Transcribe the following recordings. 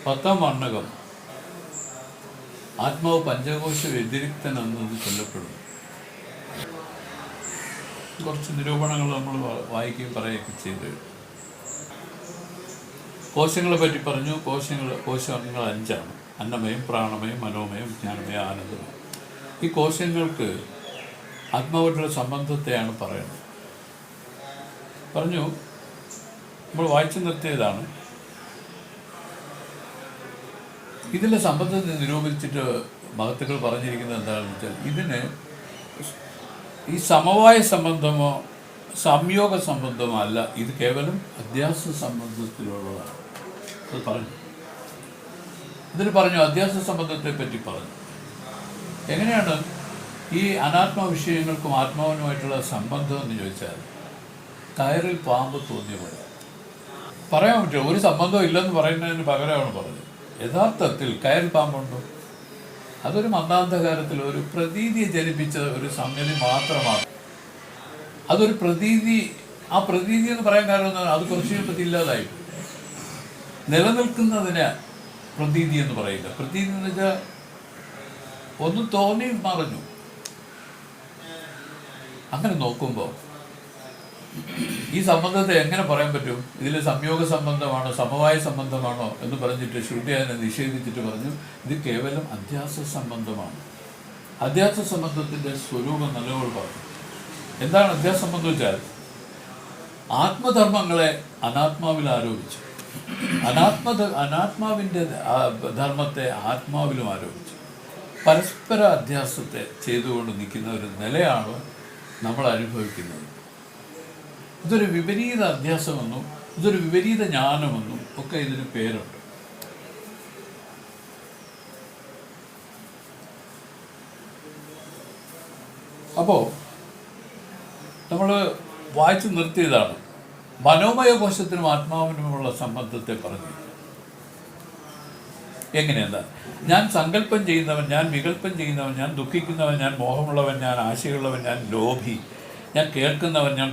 10-ാം വാണ്ണകം ആത്മാവ് പഞ്ചകോശ വ്യതിരിക്തനെന്നത് ചൊല്ലപ്പെടുന്നു. കുറച്ച് നിരൂപണങ്ങൾ നമ്മൾ വായിക്കുകയും പറയുകയൊക്കെ ചെയ്ത് കോശങ്ങളെ പറ്റി പറഞ്ഞു. കോശങ്ങൾ 5ആണ്: അന്നമയം, പ്രാണമയം, മനോമയം, വിജ്ഞാനമയം, ആനന്ദമയം. ഈ കോശങ്ങൾക്ക് ആത്മാവായിട്ടുള്ള സംബന്ധത്തെയാണ് പറയുന്നത്. പറഞ്ഞു, നമ്മൾ വായിച്ചു നിർത്തിയതാണ്. ഇതിലെ സംബന്ധത്തെ നിരൂപിച്ചിട്ട് മഹത്തുക്കൾ പറഞ്ഞിരിക്കുന്നത് എന്താണെന്ന് വെച്ചാൽ, ഇതിന് ഈ സമവായ സംബന്ധമോ സംയോഗ സംബന്ധമോ അല്ല, ഇത് കേവലം അധ്യാസ സംബന്ധത്തിലുള്ളതാണ്. അത് പറഞ്ഞു. ഇതിൽ പറഞ്ഞു, അധ്യാസ സംബന്ധത്തെ പറ്റി പറഞ്ഞു. എങ്ങനെയാണ് ഈ അനാത്മ വിഷയങ്ങൾക്കും ആത്മാവിനുമായിട്ടുള്ള സംബന്ധം എന്ന് ചോദിച്ചാൽ, കയറിൽ പാമ്പ് തോന്നിയ പോലെ പറയാൻ പറ്റുമോ? ഒരു സംബന്ധവും ഇല്ലെന്ന് പറയുന്നതിന് പകരമാണ് പറഞ്ഞത്. യഥാർത്ഥത്തിൽ കയറിൽ പാമ്പുണ്ടോ? അതൊരു മന്ദാന്ധകാരത്തിൽ ഒരു പ്രതീതിയെ ജനിപ്പിച്ച ഒരു സംഗതി മാത്രമാണ്. അതൊരു പ്രതീതി. ആ പ്രതീതി എന്ന് പറയാൻ കാരണം അത് കുറച്ച് കഴിയുമ്പോൾ ഇല്ലാതായി. നിലനിൽക്കുന്നതിന് പ്രതീതി എന്ന് പറയില്ല. പ്രതീതി എന്ന് വെച്ചാൽ ഒന്ന് തോന്നി മറഞ്ഞു. അങ്ങനെ നോക്കുമ്പോൾ ഈ സംബന്ധത്തെ എങ്ങനെ പറയാൻ പറ്റും? ഇതിൽ സംയോഗ സംബന്ധമാണോ സമവായ സംബന്ധമാണോ എന്ന് പറഞ്ഞിട്ട് ശ്രുതി അതിനെ നിഷേധിച്ചിട്ട് പറഞ്ഞു, ഇത് കേവലം അധ്യാസ സംബന്ധമാണ്. അധ്യാസ സംബന്ധത്തിൻ്റെ സ്വരൂപം നല്ലപോലെ പറഞ്ഞു. എന്താണ് അധ്യാസ സംബന്ധം വെച്ചാൽ, ആത്മധർമ്മങ്ങളെ അനാത്മാവിൽ ആരോപിച്ചു, അനാത്മാവിൻ്റെ ധർമ്മത്തെ ആത്മാവിലും ആരോപിച്ചു, പരസ്പര അധ്യാസത്തെ ചെയ്തുകൊണ്ട് നിൽക്കുന്ന ഒരു നിലയാണ് നമ്മൾ അനുഭവിക്കുന്നത്. ഇതൊരു വിപരീത അധ്യാസമെന്നും ഇതൊരു വിപരീത ജ്ഞാനമെന്നും ഒക്കെ ഇതിന് പേരുണ്ട്. അപ്പോൾ നമ്മൾ വായിച്ചു നിർത്തിയതാണ് മനോമയ കോശത്തിനും ആത്മാവിനുമുള്ള സംബന്ധത്തെ പറഞ്ഞു. എങ്ങനെയെന്താ? ഞാൻ സങ്കല്പം ചെയ്യുന്നവൻ, ഞാൻ വികല്പം ചെയ്യുന്നവൻ, ഞാൻ ദുഃഖിക്കുന്നവൻ, ഞാൻ മോഹമുള്ളവൻ, ഞാൻ ആശയുള്ളവൻ, ഞാൻ ലോഭി, ഞാൻ കേൾക്കുന്നവൻ, ഞാൻ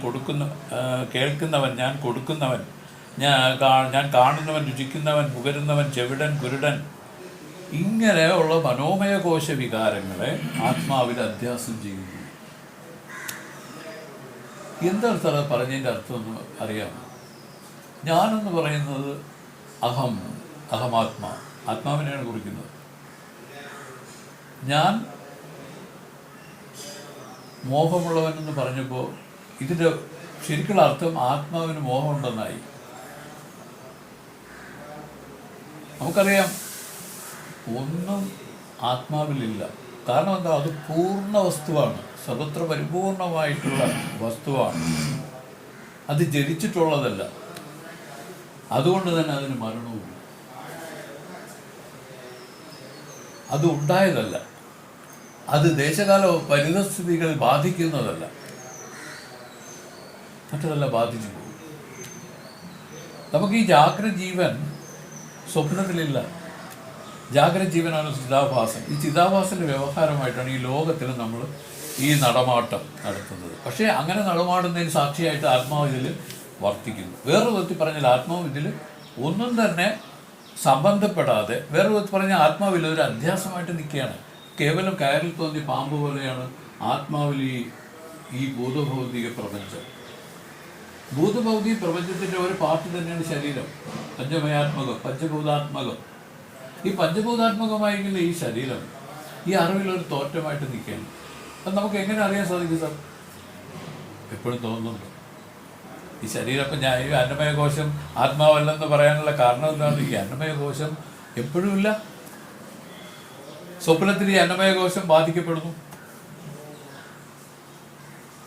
കൊടുക്കുന്നവൻ, ഞാൻ കാണുന്നവൻ, രുചിക്കുന്നവൻ, മുകരുന്നവൻ, ചെവിടൻ, കുരുടൻ, ഇങ്ങനെയുള്ള മനോമയ കോശ വികാരങ്ങളെ ആത്മാവിൽ അധ്യാസം ചെയ്യുന്നു. എന്തർത്ഥം പറഞ്ഞതിൻ്റെ അർത്ഥമൊന്ന് അറിയാമോ? ഞാനെന്ന് പറയുന്നത് അഹമാത്മാ, ആത്മാവിനെയാണ് കുറിക്കുന്നത്. ഞാൻ മോഹമുള്ളവനെന്ന് പറഞ്ഞപ്പോൾ ഇതിൻ്റെ ശരിക്കുള്ള അർത്ഥം ആത്മാവിന് മോഹമുണ്ടെന്നായി. നമുക്കറിയാം ഒന്നും ആത്മാവിലില്ല. കാരണം എന്താ? അത് പൂർണ്ണ വസ്തുവാണ്, സർവത്ര പരിപൂർണമായിട്ടുള്ള വസ്തുവാണ്. അത് ജനിച്ചിട്ടുള്ളതല്ല. അതുകൊണ്ട് തന്നെ അതിന് മരണവും. അത് ഉണ്ടായതല്ല. അത് ദേശകാല പരിതസ്ഥിതികൾ ബാധിക്കുന്നതല്ല. മറ്റതല്ല ബാധിച്ചു പോകും. നമുക്ക് ഈ ജാഗ്രത ജീവൻ സ്വപ്നത്തിലില്ല. ജാഗ്രത ജീവനാണ് ചിതാഭാസം. ഈ ചിതാഭാസൻ്റെ വ്യവഹാരമായിട്ടാണ് ഈ ലോകത്തിൽ നമ്മൾ ഈ നടമാട്ടം നടത്തുന്നത്. പക്ഷേ അങ്ങനെ നടമാടുന്നതിന് സാക്ഷിയായിട്ട് ആത്മാവ് ഇതിൽ വർത്തിക്കുന്നു. വേറൊരു വിധത്തിൽ പറഞ്ഞാൽ ആത്മാവ് ഇതിൽ ഒന്നും തന്നെ സംബന്ധപ്പെടാതെ, വേറൊരു വിധത്തിൽ പറഞ്ഞാൽ ആത്മാവിൽ ഒരു അധ്യാസമായിട്ട് നിൽക്കുകയാണ്. കേവലം കയറിൽ തോന്നി പാമ്പ് പോലെയാണ് ആത്മാവിൽ ഈ ഭൂതഭൗതിക പ്രപഞ്ചം. ഭൂതഭൗതിക പ്രപഞ്ചത്തിൻ്റെ ഒരു പാർട്ട് തന്നെയാണ് ശരീരം. പഞ്ചഭൂതാത്മകം. ഈ പഞ്ചഭൂതാത്മകമായിരിക്കുന്ന ഈ ശരീരം ഈ അറിവിലൊരു തോറ്റമായിട്ട് നിൽക്കുകയാണ്. അത് നമുക്ക് എങ്ങനെ അറിയാൻ സാധിക്കും സാർ? എപ്പോഴും തോന്നുന്നുണ്ട് ഈ ശരീരം. അപ്പം ഞാൻ ഈ അന്നമയ കോശം ആത്മാവല്ലെന്ന് പറയാനുള്ള കാരണം എന്താണ്? ഈ അന്നമയ കോശം എപ്പോഴും ഇല്ല. സ്വപ്നത്തിൽ ഈ അന്നമയ കോശം ബാധിക്കപ്പെടുന്നു.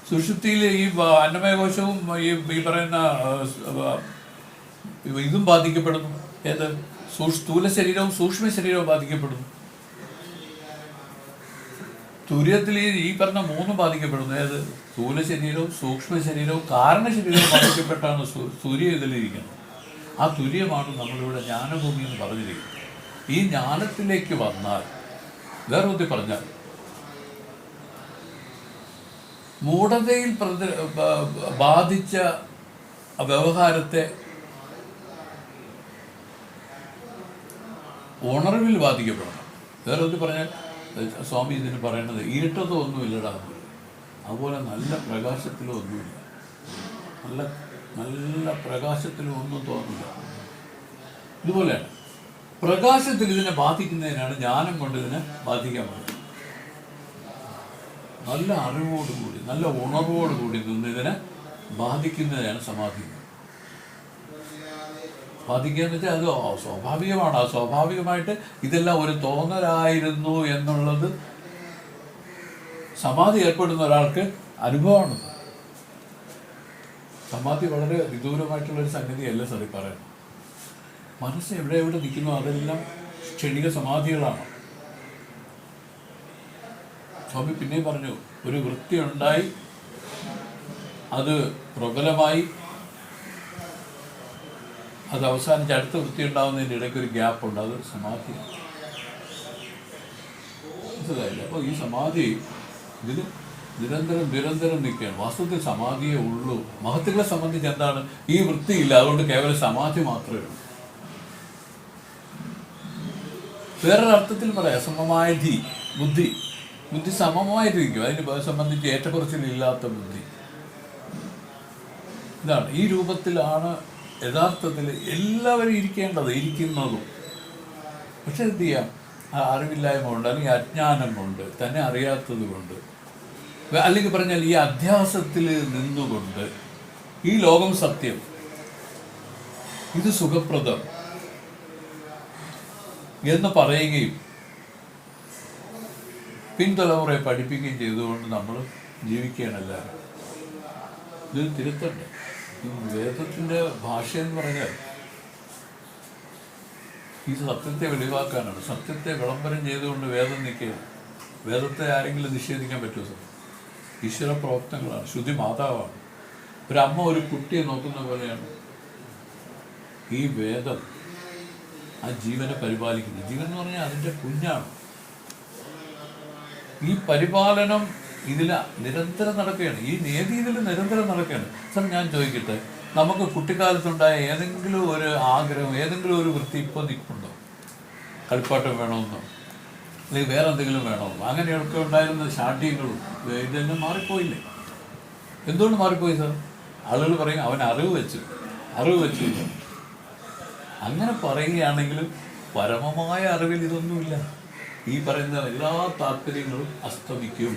സുഷുപ്തിയിൽ ഈ അന്നമയ കോശവും ഈ പറയുന്ന ഇതും ബാധിക്കപ്പെടുന്നു. ഏത്? സ്ഥൂല ശരീരവും സൂക്ഷ്മ ശരീരവും ബാധിക്കപ്പെടുന്നു. തുര്യത്തിൽ ഈ പറഞ്ഞ മൂന്നും ബാധിക്കപ്പെടുന്നു. ഏത്? സ്ഥൂല ശരീരവും സൂക്ഷ്മ ശരീരവും കാരണ ശരീരവും ബാധിക്കപ്പെട്ടാണ് സൂര്യ ഇതിലിരിക്കുന്നത്. ആ തുര്യമാണ് നമ്മളിവിടെ ജ്ഞാനഭൂമി എന്ന് പറഞ്ഞിരിക്കുന്നത്. ഈ ജ്ഞാനത്തിലേക്ക് വന്നാൽ, വേറെ ബുദ്ധി പറഞ്ഞാൽ, മൂഢതയിൽ ബാധിച്ച വ്യവഹാരത്തെ ഉണർവിൽ ബാധിക്കപ്പെടണം. വേറെ ഒരു പറഞ്ഞാൽ സ്വാമി ഇതിന് പറയണത് ഇരുട്ടത്തോ ഒന്നുമില്ലടാ, അതുപോലെ നല്ല പ്രകാശത്തിലും ഒന്നുമില്ല, നല്ല നല്ല പ്രകാശത്തിലും ഒന്നും തോന്നില്ല. ഇതുപോലെയാണ് പ്രകാശത്തിൽ ഇതിനെ ബാധിക്കുന്നതിനാണ് ജ്ഞാനം കൊണ്ട് ഇതിനെ ബാധിക്കാൻ പറ്റും. നല്ല അറിവോടുകൂടി നല്ല ഉണർവോടുകൂടി നിന്ന് ഇതിനെ ബാധിക്കുന്നതിനാണ് സമാധി. ബാധിക്കുക എന്ന് വെച്ചാൽ അത് സ്വാഭാവികമാണ്. ആ സ്വാഭാവികമായിട്ട് ഇതെല്ലാം ഒരു തോന്നലായിരുന്നു എന്നുള്ളത് സമാധി ഏർപ്പെടുന്ന ഒരാൾക്ക് അനുഭവമാണ്. സമാധി വളരെ വിദൂരമായിട്ടുള്ളൊരു സംഗതിയല്ല സാറി പറയുന്നത്. മനസ്സ് എവിടെ നിൽക്കുന്നു അതെല്ലാം ക്ഷണിക സമാധികളാണ്. സ്വാമി പിന്നെയും പറഞ്ഞു, ഒരു വൃത്തി ഉണ്ടായി അത് പ്രബലമായി അത് അവസാനിച്ച് അടുത്ത വൃത്തി ഉണ്ടാകുന്നതിൻ്റെ ഇടയ്ക്ക് ഒരു ഗ്യാപ്പുണ്ട്, അത് സമാധിയാണ്. മനസ്സിലായില്ല? അപ്പോൾ ഈ സമാധി ഇതിന് നിരന്തരം നിൽക്കുകയാണ്. വാസ്തവത്തിൽ സമാധിയേ ഉള്ളൂ. മഹത്തുക്കളെ സംബന്ധിച്ച് എന്താണ്, ഈ വൃത്തിയില്ല, അതുകൊണ്ട് കേവലം സമാധി മാത്രമേ ഉള്ളൂ. വേറൊരർത്ഥത്തിൽ പറയാം, സമമായ ബുദ്ധി സമമായിട്ടിരിക്കും. അതിന് സംബന്ധിച്ച് ഏറ്റക്കുറച്ചിലില്ലാത്ത ബുദ്ധി. ഇതാണ്, ഈ രൂപത്തിലാണ് യഥാർത്ഥത്തിൽ എല്ലാവരും ഇരിക്കുന്നതും. പക്ഷെ എന്ത് ചെയ്യാം, അറിവില്ലായ്മ കൊണ്ട് അല്ലെങ്കിൽ അജ്ഞാനം കൊണ്ട് തന്നെ അറിയാത്തത് കൊണ്ട്, അല്ലെങ്കിൽ പറഞ്ഞാൽ ഈ അധ്യാസത്തിൽ നിന്നുകൊണ്ട് ഈ ലോകം സത്യം, ഇത് സുഖപ്രദം എന്ന് പറയുകയും പിൻതലമുറയെ പഠിപ്പിക്കുകയും ചെയ്തുകൊണ്ട് നമ്മൾ ജീവിക്കുകയാണല്ല. ഇത് തിരുത്തണ്ടേ? ഈ വേദത്തിൻ്റെ ഭാഷ എന്ന് പറഞ്ഞാൽ ഈ സത്യത്തെ വെളിവാക്കാനാണ്. സത്യത്തെ വിളംബരം ചെയ്തുകൊണ്ട് വേദം നിൽക്കുകയാണ്. വേദത്തെ ആരെങ്കിലും നിഷേധിക്കാൻ പറ്റുമോ സാർ? ഈശ്വര പ്രവർത്തനങ്ങളാണ്, ശ്രുതി മാതാവാണ്. ഒരമ്മ ഒരു കുട്ടിയെ നോക്കുന്ന പോലെയാണ് ഈ വേദം ആ ജീവനെ പരിപാലിക്കുന്നത്. ജീവൻ എന്ന് പറഞ്ഞാൽ അതിൻ്റെ കുഞ്ഞാണ്. ഈ പരിപാലനം ഇതിൽ നിരന്തരം നടക്കുകയാണ്. ഈ നീതി ഇതിൽ നിരന്തരം നടക്കുകയാണ്. സാർ ഞാൻ ചോദിക്കട്ടെ, നമുക്ക് കുട്ടിക്കാലത്തുണ്ടായ ഏതെങ്കിലും ഒരു ആഗ്രഹം, ഏതെങ്കിലും ഒരു വൃത്തി ഇപ്പോൾ നിൽപ്പുണ്ടോ? കളിപ്പാട്ടം വേണമെന്നോ അല്ലെങ്കിൽ വേറെ എന്തെങ്കിലും വേണമെന്നോ? അങ്ങനെയൊക്കെ ഉണ്ടായിരുന്ന ശാഠ്യങ്ങളും ഇതെല്ലാം മാറിപ്പോയില്ലേ? എന്തുകൊണ്ട് മാറിപ്പോയി സാർ? ആളുകൾ പറയും അവൻ അറിവ് വെച്ചു. അങ്ങനെ പറയുകയാണെങ്കിലും പരമമായ അറിവിൽ ഇതൊന്നുമില്ല. ഈ പറയുന്ന എല്ലാ താല്പര്യങ്ങളും അസ്തമിക്കും.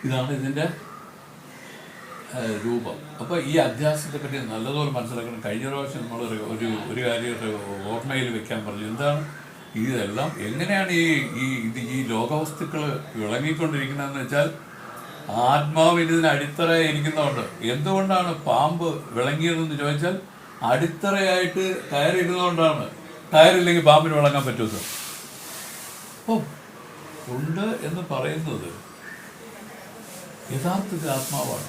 ഇതാണ് ഇതിൻ്റെ രൂപം. അപ്പോൾ ഈ അധ്യാസത്തെ പറ്റി നല്ലതുപോലെ മനസ്സിലാക്കണം. കഴിഞ്ഞ പ്രാവശ്യം നമ്മൾ ഒരു കാര്യം ഓർമ്മയിൽ വെക്കാൻ പറഞ്ഞു. എന്താണ് ഇതെല്ലാം, എങ്ങനെയാണ് ഈ ലോകവസ്തുക്കൾ വിളങ്ങിക്കൊണ്ടിരിക്കുന്നതെന്ന് വെച്ചാൽ ആത്മാവിന് ഇതിന് അടിത്തറയായിരിക്കുന്നതുകൊണ്ട്. എന്തുകൊണ്ടാണ് പാമ്പ് വിളങ്ങിയതെന്ന് ചോദിച്ചാൽ അടിത്തറയായിട്ട് കയറിയിരുന്നതുകൊണ്ടാണ്. കയറില്ലെങ്കിൽ പാമ്പിന് വിളങ്ങാൻ പറ്റുമോ സാർ? ഉണ്ട് എന്ന് പറയുന്നത് യഥാർത്ഥത്തിൽ ആത്മാവാണ്.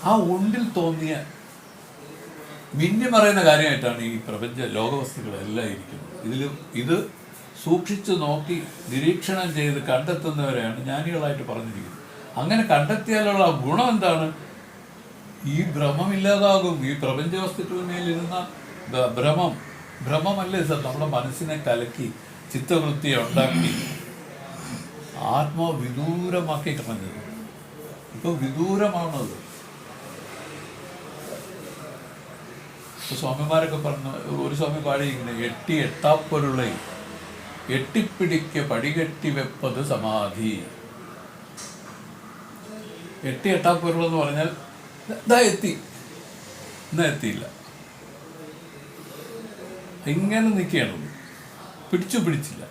ആ ഉണ്ടിൽ തോന്നിയ മിന്നി പറയുന്ന കാര്യമായിട്ടാണ് ഈ പ്രപഞ്ച ലോകവസ്തുക്കളെല്ലാം ഇരിക്കുന്നത്. ഇത് സൂക്ഷിച്ചു നോക്കി നിരീക്ഷണം ചെയ്ത് കണ്ടെത്തുന്നവരെയാണ് ജ്ഞാനികളായിട്ട് പറഞ്ഞിരിക്കുന്നത്. അങ്ങനെ കണ്ടെത്തിയാലുള്ള ഗുണം എന്താണ്? ഈ ഭ്രമമില്ലാതാകും. ഈ പ്രപഞ്ച വസ്തുക്കളിന്മേലിരുന്ന ഭ്രമമല്ലേ സാർ നമ്മുടെ മനസ്സിനെ കലക്കി ചിത്തവൃത്തിയെ ഉണ്ടാക്കി ആത്മാവ് വിദൂരമാക്കി കളഞ്ഞത്. ഇപ്പോൾ വിദൂരമാണത്. ഇപ്പോൾ സ്വാമിമാരൊക്കെ പറഞ്ഞ ഒരു സ്വാമി പാടിയിരിക്കുന്നത്, എട്ടാപ്പൊരുളെ എട്ടിപ്പിടിക്ക് പടികെട്ടി വെപ്പത് സമാധി. എട്ടാപ്പൊരുളെന്ന് പറഞ്ഞാൽ ഇതാ എത്തി, ഇന്നാ എത്തിയില്ല, ഇങ്ങനെ നിൽക്കുകയാണ്, പിടിച്ചില്ല.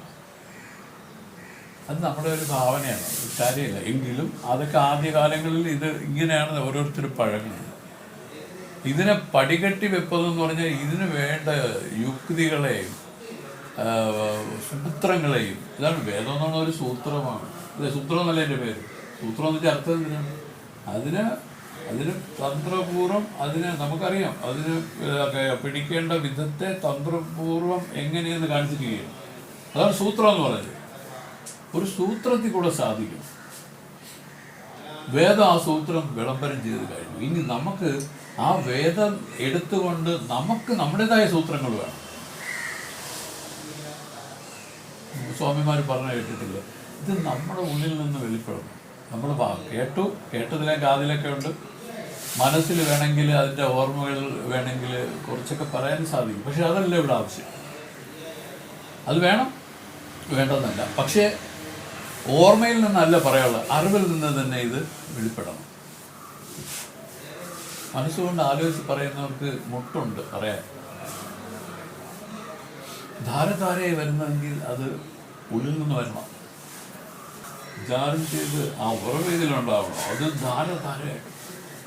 അത് നമ്മുടെ ഒരു ഭാവനയാണ്, കാര്യമില്ല. എങ്കിലും അതൊക്കെ ആദ്യകാലങ്ങളിൽ ഇത് ഇങ്ങനെയാണ് ഓരോരുത്തരും പഴകുന്നത്. ഇതിനെ പടികെട്ടി വെപ്പതെന്ന് പറഞ്ഞാൽ ഇതിന് വേണ്ട യുക്തികളെയും സൂത്രങ്ങളെയും, ഇതാണ് വേദം എന്ന് പറഞ്ഞ ഒരു സൂത്രമാണ്. സൂത്രം എന്നല്ല എൻ്റെ പേര്. സൂത്രം എന്ന് വെച്ചാൽ അർത്ഥം എന്തിനാണ്? അതിന് തന്ത്രപൂർവ്വം നമുക്കറിയാം, അതിന് പിടിക്കേണ്ട വിധത്തെ തന്ത്രപൂർവ്വം എങ്ങനെയെന്ന് കാണിച്ചിരിക്കുകയാണ്. അതാണ് സൂത്രം എന്ന് പറയുന്നത്. ഒരു സൂത്രത്തിൽ കൂടെ സാധിക്കും. വേദം ആ സൂത്രം വിളംബരം ചെയ്ത് കഴിഞ്ഞു. ഇനി നമുക്ക് ആ വേദം എടുത്തുകൊണ്ട് നമുക്ക് നമ്മുടേതായ സൂത്രങ്ങൾ വേണം. സ്വാമിമാർ പറഞ്ഞു കേട്ടിട്ടില്ല, ഇത് നമ്മുടെ ഉള്ളിൽ നിന്ന് വെളിപ്പെടണം. നമ്മൾ കേട്ടതിലെ കാതിലൊക്കെ ഉണ്ട്, മനസ്സിൽ വേണമെങ്കിൽ അതിൻ്റെ ഓർമ്മകൾ വേണമെങ്കിൽ കുറച്ചൊക്കെ പറയാൻ സാധിക്കും. പക്ഷെ അതല്ല ഇവിടെ ആവശ്യം. അത് വേണം, വേണ്ടെന്നല്ല. പക്ഷേ ഓർമ്മയിൽ നിന്നല്ല പറയാനുള്ളത്, അറിവിൽ നിന്ന് തന്നെ ഇത് വെളിപ്പെടണം. മനസ്സുകൊണ്ട് ആലോചിച്ച് പറയുന്നവർക്ക് മുട്ടുണ്ട് പറയാൻ. ധാരധാരയായി വരുന്നെങ്കിൽ അത് ഉള്ളിൽ നിന്ന് വരണം. വിചാരം ചെയ്ത് ആ ഉറവ് ഇതിലുണ്ടാവണം. അത് ധാരധാരയായിട്ട്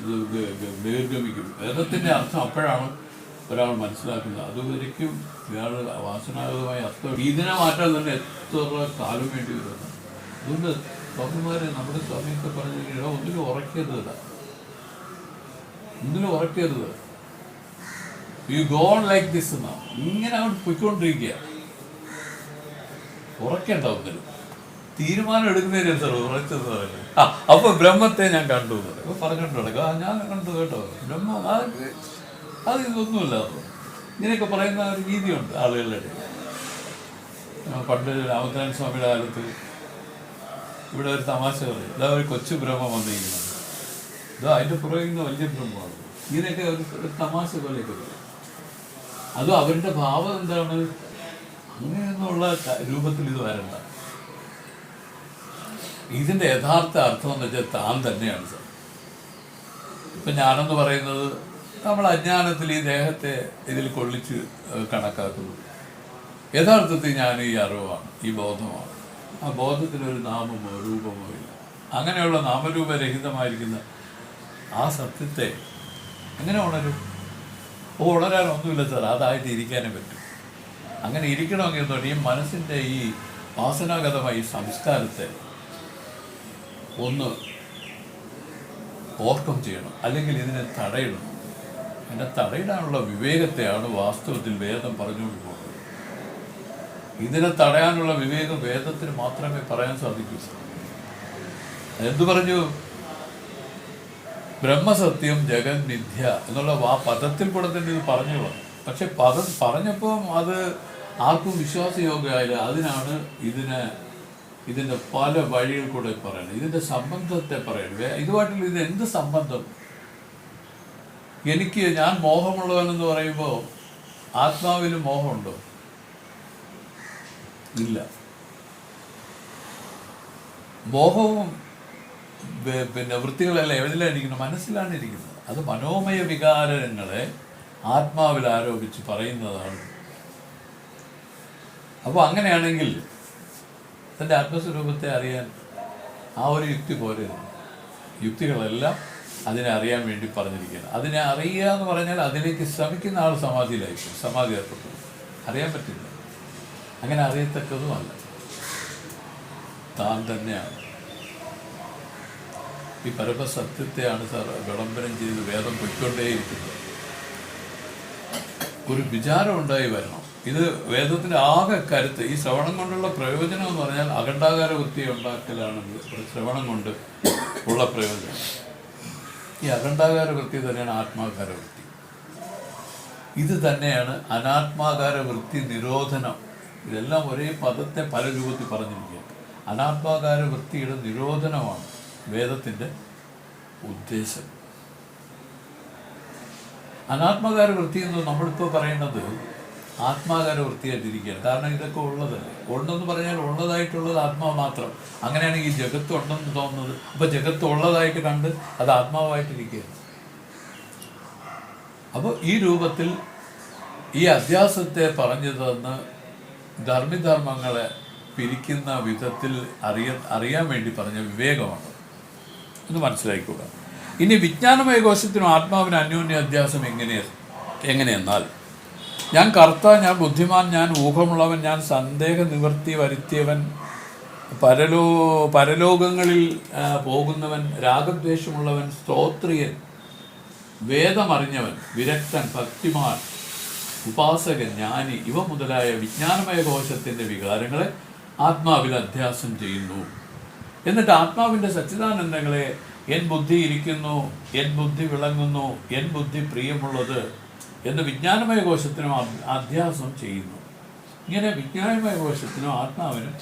ഇത് നിർഗമിക്കും. വേദത്തിൻ്റെ അർത്ഥം അപ്പോഴാണ് ഒരാൾ മനസ്സിലാക്കുന്നത്. അതുവരയ്ക്കും ഇയാൾ വാസനാഗതമായ അർത്ഥം ഇതിനെ മാറ്റാൻ തന്നെ എത്ര കാലം വേണ്ടി വരുന്നത്. അതുകൊണ്ട് സ്വാമിമാർ നമ്മുടെ സ്വാമിയൊക്കെ പറഞ്ഞിട്ട് ഒന്നിലും ഉറക്കരുത്, ഒന്നിലും ഉറക്കരുത്. You go on like this എന്നാണ്. ഇങ്ങനെ അങ്ങോട്ട് പൊയ്ക്കൊണ്ടിരിക്കുക, ഉറക്കേണ്ട ഒന്നിലും. തീരുമാനം എടുക്കുന്നതിന് സാർ ഉറച്ചത് പറയുന്നത്. അപ്പൊ ബ്രഹ്മത്തെ ഞാൻ കണ്ടു അപ്പൊ പറഞ്ഞിട്ട് കിടക്കുക. ഞാൻ കണ്ടു കേട്ടോ ബ്രഹ്മം, അത് ഇതൊന്നുമില്ല. ഇങ്ങനെയൊക്കെ പറയുന്ന ഒരു രീതിയുണ്ട് ആളുകളുടെ ഇടയിൽ. പണ്ട് രാമചന്ദ്രൻ സ്വാമിയുടെ കാലത്ത് ഇവിടെ ഒരു തമാശ പറയും, ഇതാ ഒരു കൊച്ചു ബ്രഹ്മം വന്നിരിക്കുന്നത്, ഇതാ അതിൻ്റെ പുറകിൽ വലിയ ബ്രഹ്മമാണ്. ഇങ്ങനെയൊക്കെ ഒരു തമാശ പോലെയൊക്കെ പറയും. അതും അവരുടെ ഭാവം എന്താണ്, അങ്ങനെയൊന്നുള്ള രൂപത്തിൽ ഇത് വരണ്ട. ഇതിൻ്റെ യഥാർത്ഥ അർത്ഥം എന്ന് വെച്ചാൽ താൻ തന്നെയാണ് സാർ. ഇപ്പം ഞാനെന്ന് പറയുന്നത് നമ്മൾ അജ്ഞാനത്തിൽ ഈ ദേഹത്തെ ഇതിൽ കൊള്ളിച്ച് കണക്കാക്കുന്നു. യഥാർത്ഥത്തിൽ ഞാൻ ഈ അറിവാണ്, ഈ ബോധമാണ്. ആ ബോധത്തിനൊരു നാമമോ രൂപമോ ഇല്ല. അങ്ങനെയുള്ള നാമരൂപരഹിതമായിരിക്കുന്ന ആ സത്യത്തെ എങ്ങനെ ഉണരും? ഉണരാനൊന്നുമില്ല സാർ, അതായിട്ട് ഇരിക്കാനേ പറ്റും. അങ്ങനെ ഇരിക്കണമെങ്കിൽ എന്തുകൊണ്ട് ഈ മനസ്സിൻ്റെ ഈ വാസനാഗതമായ ഈ സംസ്കാരത്തെ ഒന്ന് ഓവർകം ചെയ്യണം, അല്ലെങ്കിൽ ഇതിനെ തടയിടണം. അതിനെ തടയിടാനുള്ള വിവേകത്തെയാണ് വാസ്തവത്തിൽ വേദം പറഞ്ഞുകൊണ്ട് പോകുന്നത്. ഇതിനെ തടയാനുള്ള വിവേകം വേദത്തിന് മാത്രമേ പറയാൻ സാധിക്കൂ. എന്തു പറഞ്ഞു? ബ്രഹ്മസത്യം ജഗൻ മിഥ്യ എന്നുള്ള ആ പദത്തിൽ കൂടെ തന്നെ ഇത് പറഞ്ഞോളാം. പക്ഷെ പദം പറഞ്ഞപ്പോൾ അത് ആർക്കും വിശ്വാസയോഗ്യമായില്ല. അതിനാണ് ഇതിൻ്റെ പല വഴികൾ കൂടെ പറയണം. ഇതിൻ്റെ സംബന്ധത്തെ പറയണം. ഇതുമായിട്ടുള്ള ഇത് എന്ത് സംബന്ധം? ഞാൻ മോഹമുള്ളവനെന്ന് പറയുമ്പോൾ ആത്മാവിൽ മോഹമുണ്ടോ? ഇല്ല. മോഹവും വൃത്തികളെല്ലാം എവിടെയാണ് ഇരിക്കുന്നത്? മനസ്സിലാണ് ഇരിക്കുന്നത്. അത് മനോമയ വികാരങ്ങളെ ആത്മാവിൽ ആരോപിച്ച് പറയുന്നതാണ്. അപ്പോൾ അങ്ങനെയാണെങ്കിൽ തൻ്റെ ആത്മസ്വരൂപത്തെ അറിയാൻ ആ ഒരു യുക്തി പോരെ. യുക്തികളെല്ലാം അതിനെ അറിയാൻ വേണ്ടി പറഞ്ഞിരിക്കുകയാണ്. അതിനെ അറിയുക എന്ന് പറഞ്ഞാൽ അതിലേക്ക് ശ്രമിക്കുന്ന ആൾ സമാധിയിലായിരിക്കും, സമാധി ഏർപ്പെട്ടു. അറിയാൻ പറ്റില്ല, അങ്ങനെ അറിയത്തക്കതുമല്ല. താൻ തന്നെയാണ്. ഈ പരമസത്യത്തെയാണ് സാർ വിളംബരം ചെയ്ത് വേദം പൊയ്ക്കൊണ്ടേയിരിക്കുന്നത്. ഒരു വിചാരം ഉണ്ടായി വരണം. ഇത് വേദത്തിൻ്റെ ആകെ കരുത്ത്. ഈ ശ്രവണം കൊണ്ടുള്ള പ്രയോജനം എന്ന് പറഞ്ഞാൽ അഖണ്ഡാകാര വൃത്തി ഉണ്ടാക്കലാണ് ശ്രവണം കൊണ്ട് ഉള്ള പ്രയോജനം. ഈ അഖണ്ഡാകാര വൃത്തി തന്നെയാണ് ആത്മാകാര വൃത്തി. ഇത് തന്നെയാണ് അനാത്മാകാര വൃത്തി നിരോധനം. ഇതെല്ലാം ഒരേ പദത്തെ പല രൂപത്തിൽ പറഞ്ഞിരിക്കുക. അനാത്മാകാര വൃത്തിയുടെ നിരോധനമാണ് വേദത്തിൻ്റെ ഉദ്ദേശം. അനാത്മാകാര വൃത്തി എന്ന് നമ്മളിപ്പോൾ പറയുന്നത് ആത്മാകാര വൃത്തിയായിട്ടിരിക്കുകയാണ്. കാരണം ഇതൊക്കെ ഉള്ളതല്ലേ. ഉണ്ടെന്ന് പറഞ്ഞാൽ ഉള്ളതായിട്ടുള്ളത് ആത്മാവ് മാത്രം. അങ്ങനെയാണെങ്കിൽ ഈ ജഗത്ത് ഉണ്ടെന്ന് തോന്നുന്നത്. അപ്പോൾ ജഗത്ത് ഉള്ളതായിട്ട് കണ്ട് അത് ആത്മാവായിട്ടിരിക്കുകയാണ്. അപ്പോൾ ഈ രൂപത്തിൽ ഈ അധ്യാസത്തെ പറഞ്ഞു തന്ന് ധർമ്മിധർമ്മങ്ങളെ പിരിക്കുന്ന വിധത്തിൽ അറിയാൻ വേണ്ടി പറഞ്ഞ വിവേകമാണ്. എന്ന് മനസ്സിലാക്കിക്കൂടാ. ഇനി വിജ്ഞാനമയ കോശത്തിനും ആത്മാവിന് അന്യോന്യ അധ്യാസം എങ്ങനെയെന്നാൽ ഞാൻ കർത്ത, ഞാൻ ബുദ്ധിമാൻ, ഞാൻ ഊഹമുള്ളവൻ, ഞാൻ സന്ദേഹ നിവൃത്തി വരുത്തിയവൻ, പരലോകങ്ങളിൽ പോകുന്നവൻ, രാഗദ്വേഷമുള്ളവൻ, സ്തോത്രിയൻ, വേദമറിഞ്ഞവൻ, വിരക്തൻ, ഭക്തിമാൻ, ഉപാസകൻ, ജ്ഞാനി ഇവ മുതലായ വിജ്ഞാനമയ കോശത്തിൻ്റെ വികാരങ്ങളെ ആത്മാവിൽ അധ്യാസം ചെയ്യുന്നു. എന്നിട്ട് ആത്മാവിൻ്റെ സച്ചിദാനന്ദങ്ങളെ എൻ ബുദ്ധി ഇരിക്കുന്നു, എൻ ബുദ്ധി വിളങ്ങുന്നു, എൻ ബുദ്ധി പ്രിയമുള്ളത് എന്ന് വിജ്ഞാനമയ കോശത്തിനും അധ്യാസം ചെയ്യുന്നു. ഇങ്ങനെ വിജ്ഞാനമയ കോശത്തിനും ആത്മാവിനും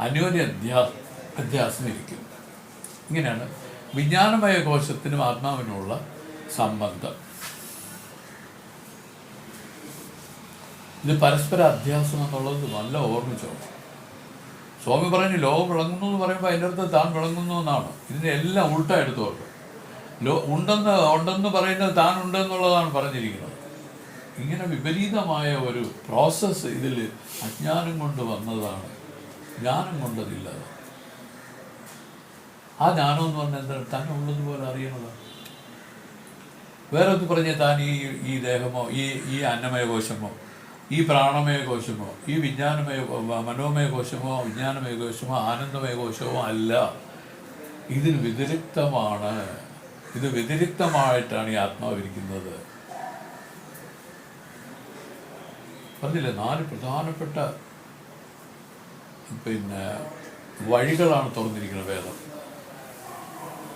അന്യോന്യ അധ്യാസം ഇരിക്കുന്നു. ഇങ്ങനെയാണ് വിജ്ഞാനമയ കോശത്തിനും ആത്മാവിനുമുള്ള സംബന്ധം. ഇത് പരസ്പര അധ്യാസം എന്നുള്ളത് നല്ല ഓർമ്മിച്ചോ. സ്വാമി പറഞ്ഞു ലോകം വിളങ്ങുന്നു എന്ന് പറയുമ്പോൾ അതിൻ്റെ അടുത്ത് താൻ വിളങ്ങുന്നു എന്നാണ്. ഇതിൻ്റെ എല്ലാം ഉൾട്ട എടുത്തോട്ട് ഉണ്ടെന്ന് പറയുന്നത് താൻ ഉണ്ടെന്നുള്ളതാണ് പറഞ്ഞിരിക്കുന്നത്. ഇങ്ങനെ വിപരീതമായ ഒരു പ്രോസസ്സ് ഇതിൽ അജ്ഞാനം കൊണ്ട് വന്നതാണ്, ജ്ഞാനം കൊണ്ടതില്ലാതെ. ആ ജ്ഞാനം എന്ന് പറഞ്ഞാൽ എന്താണ്? താൻ ഉള്ളതുപോലെ അറിയണതാണ്. വേറെ ഒന്ന് പറഞ്ഞാൽ താൻ ഈ ദേഹമോ ഈ അന്നമയ കോശമോ ഈ പ്രാണമയ കോശമോ ഈ മനോമയ കോശമോ വിജ്ഞാനമയ കോശമോ ആനന്ദമയ കോശമോ അല്ല. ഇതിന് വ്യതിരിക്തമാണ്. ഇത് വ്യതിരിക്തമായിട്ടാണ് ഈ ആത്മാവിരിക്കുന്നത്. പറഞ്ഞില്ലേ, 4 പ്രധാനപ്പെട്ട വഴികളാണ് തുറന്നിരിക്കുന്നത് വേദം.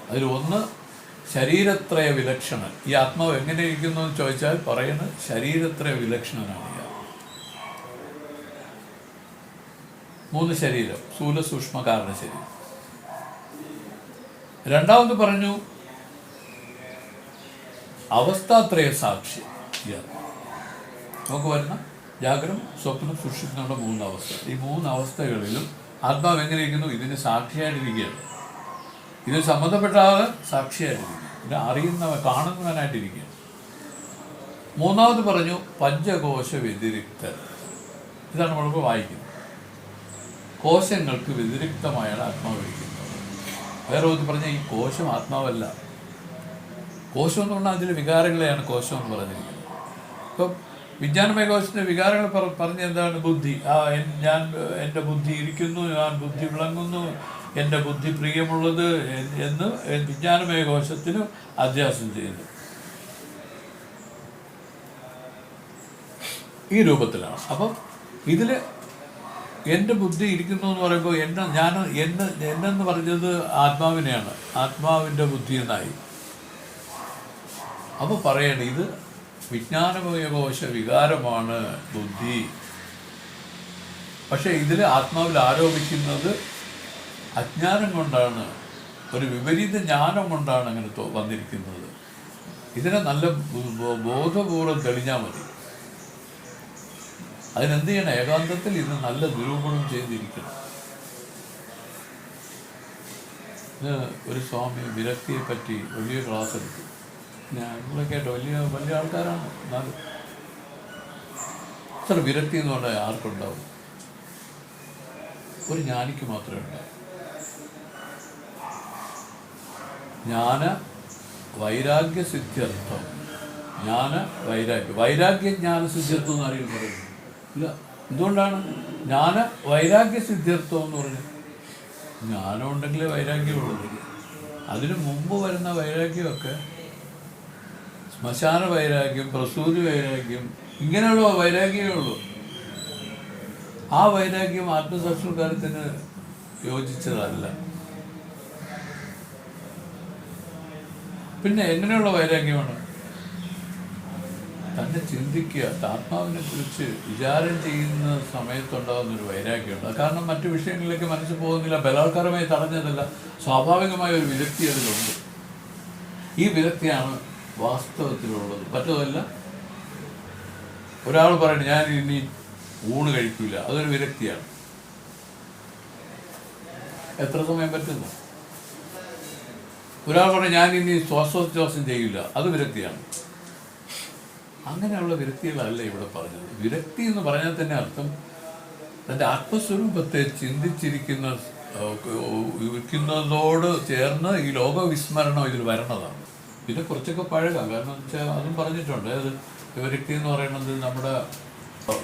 അതിലൊന്ന് ശരീരത്രയ വിലക്ഷണൻ. ഈ ആത്മാവ് എങ്ങനെ ഇരിക്കുന്നു എന്ന് ചോദിച്ചാൽ പറയുന്നത് ശരീരത്രയ വിലക്ഷണനാണ്. 3 ശരീരം, സ്ഥൂല സൂക്ഷ്മ കാരണ ശരീരം. രണ്ടാമത് പറഞ്ഞു അവസ്ഥാത്രയ സാക്ഷ്യം. നമുക്ക് വരുന്ന ജാഗ്രത, സ്വപ്നം, സുഷുപ്തിയുള്ള 3 അവസ്ഥ. ഈ 3 അവസ്ഥകളിലും ആത്മാവ് എങ്ങനെ ഇരിക്കുന്നു? ഇതിന് സാക്ഷിയായിട്ടിരിക്കുകയാണ്. ഇതിന് സംബന്ധപ്പെട്ട ആൾ സാക്ഷിയായിട്ടിരിക്കുന്നു, ഇതിനെ അറിയുന്നവൻ കാണുന്നവനായിട്ടിരിക്കുകയാണ്. മൂന്നാമത് പറഞ്ഞു പഞ്ചകോശ വ്യതിരിക്തൻ. ഇതാണ് നമ്മളിപ്പോൾ വായിക്കുന്നത്. കോശങ്ങൾക്ക് വ്യതിരിക്തമായാണ് ആത്മാവ് ഇരിക്കുന്നത്. വേറെ ഒന്ന് പറഞ്ഞാൽ ഈ കോശം ആത്മാവല്ല. കോശം എന്ന് പറഞ്ഞാൽ അതിലെ വികാരങ്ങളെയാണ് കോശം എന്ന് പറഞ്ഞിരിക്കുന്നത്. ഇപ്പം വിജ്ഞാനമയ കോശത്തിൻ്റെ വികാരങ്ങൾ പറഞ്ഞ എന്താണ്? ബുദ്ധി. എൻ്റെ ബുദ്ധി ഇരിക്കുന്നു, ഞാൻ ബുദ്ധി വിളങ്ങുന്നു, എൻ്റെ ബുദ്ധി പ്രിയമുള്ളത് എന്ന് വിജ്ഞാനമയ കോശത്തിന് അധ്യാസം ചെയ്യുന്നു. ഈ രൂപത്തിലാണ്. അപ്പം ഇതിൽ എൻ്റെ ബുദ്ധി ഇരിക്കുന്നു എന്ന് പറയുമ്പോൾ എന്നെന്ന് പറഞ്ഞത് ആത്മാവിനെയാണ്, ആത്മാവിൻ്റെ ബുദ്ധി എന്നായി. അപ്പോൾ പറയണേ ഇത് വിജ്ഞാനമയ കോശ വികാരമാണ് ബുദ്ധി. പക്ഷേ ഇതിൽ ആത്മാവിൽ ആരോപിക്കുന്നത് അജ്ഞാനം കൊണ്ടാണ്, ഒരു വിപരീത ജ്ഞാനം കൊണ്ടാണ് അങ്ങനെ വന്നിരിക്കുന്നത്. ഇതിനെ നല്ല ബോധപൂർവ്വം തെളിഞ്ഞാൽ മതി. അതിനെന്ത് ചെയ്യണം? ഏകാന്തത്തിൽ ഇത് നല്ല നിരൂപണം ചെയ്തിരിക്കണം. ഇത് ഒരു സ്വാമി വിരക്തിയെ പറ്റി വലിയ ക്ലാസ് എടുത്തു. ഞങ്ങളെ കേട്ടോ, വലിയ ആൾക്കാരാണ്. എന്നാലും ഇത്ര വിരക്തി എന്ന് പറഞ്ഞാൽ ആർക്കുണ്ടാവും? ഒരു ജ്ഞാനിക്ക് മാത്രമേ ഉണ്ടാവും. വൈരാഗ്യ സിദ്ധ്യർത്ഥം. വൈരാഗ്യ ജ്ഞാന സിദ്ധ്യർത്ഥം എന്ന് ആരെങ്കിലും പറയുന്നു? ഇല്ല. എന്തുകൊണ്ടാണ്? വൈരാഗ്യ സിദ്ധ്യർത്ഥം എന്ന് പറഞ്ഞു. ജ്ഞാനം ഉണ്ടെങ്കിലേ വൈരാഗ്യമുള്ളൂ. അതിനു മുമ്പ് വരുന്ന വൈരാഗ്യമൊക്കെ ശ്മശാന വൈരാഗ്യം, പ്രസൂതി വൈരാഗ്യം, ഇങ്ങനെയുള്ള വൈരാഗ്യമേ ഉള്ളൂ. ആ വൈരാഗ്യം ആത്മസാക്ഷാത്കാരത്തിന് യോജിച്ചതല്ല. പിന്നെ എങ്ങനെയുള്ള വൈരാഗ്യമാണ്? തന്നെ ചിന്തിക്കുക, ആത്മാവിനെ കുറിച്ച് വിചാരം ചെയ്യുന്ന സമയത്തുണ്ടാകുന്നൊരു വൈരാഗ്യമുണ്ട്. കാരണം മറ്റു വിഷയങ്ങളിലേക്ക് മനസ്സ് പോകുന്നില്ല, ബലാത്കാരമായി തടഞ്ഞതല്ല, സ്വാഭാവികമായ ഒരു വിരക്തി അതിലുണ്ട്. ഈ വിരക്തിയാണ് വാസ്തവത്തിലുള്ളത്, മറ്റതല്ല. ഒരാൾ പറയുന്നത് ഞാൻ ഇനി ഊണ് കഴിക്കില്ല, അതൊരു വിരക്തിയാണ്. എത്ര സമയം പറ്റുന്നു? ഒരാൾ പറഞ്ഞു ഞാൻ ഇനി ശ്വാസോച്ഛ്വാസം ചെയ്യില്ല, അത് വിരക്തിയാണ്. അങ്ങനെയുള്ള വിരക്തികളല്ല ഇവിടെ പറഞ്ഞത്. വിരക്തി എന്ന് പറഞ്ഞാൽ തന്നെ അർത്ഥം തൻ്റെ ആത്മസ്വരൂപത്തെ ചിന്തിച്ചിരിക്കുന്നതോട് ചേർന്ന് ഈ ലോകവിസ്മരണം ഇതിൽ വരണതാണ്. പിന്നെ കുറച്ചൊക്കെ പഴകാം. കാരണം എന്ന് വെച്ചാൽ അതും പറഞ്ഞിട്ടുണ്ട്. അത് വിരക്തി എന്ന് പറയുന്നത് നമ്മുടെ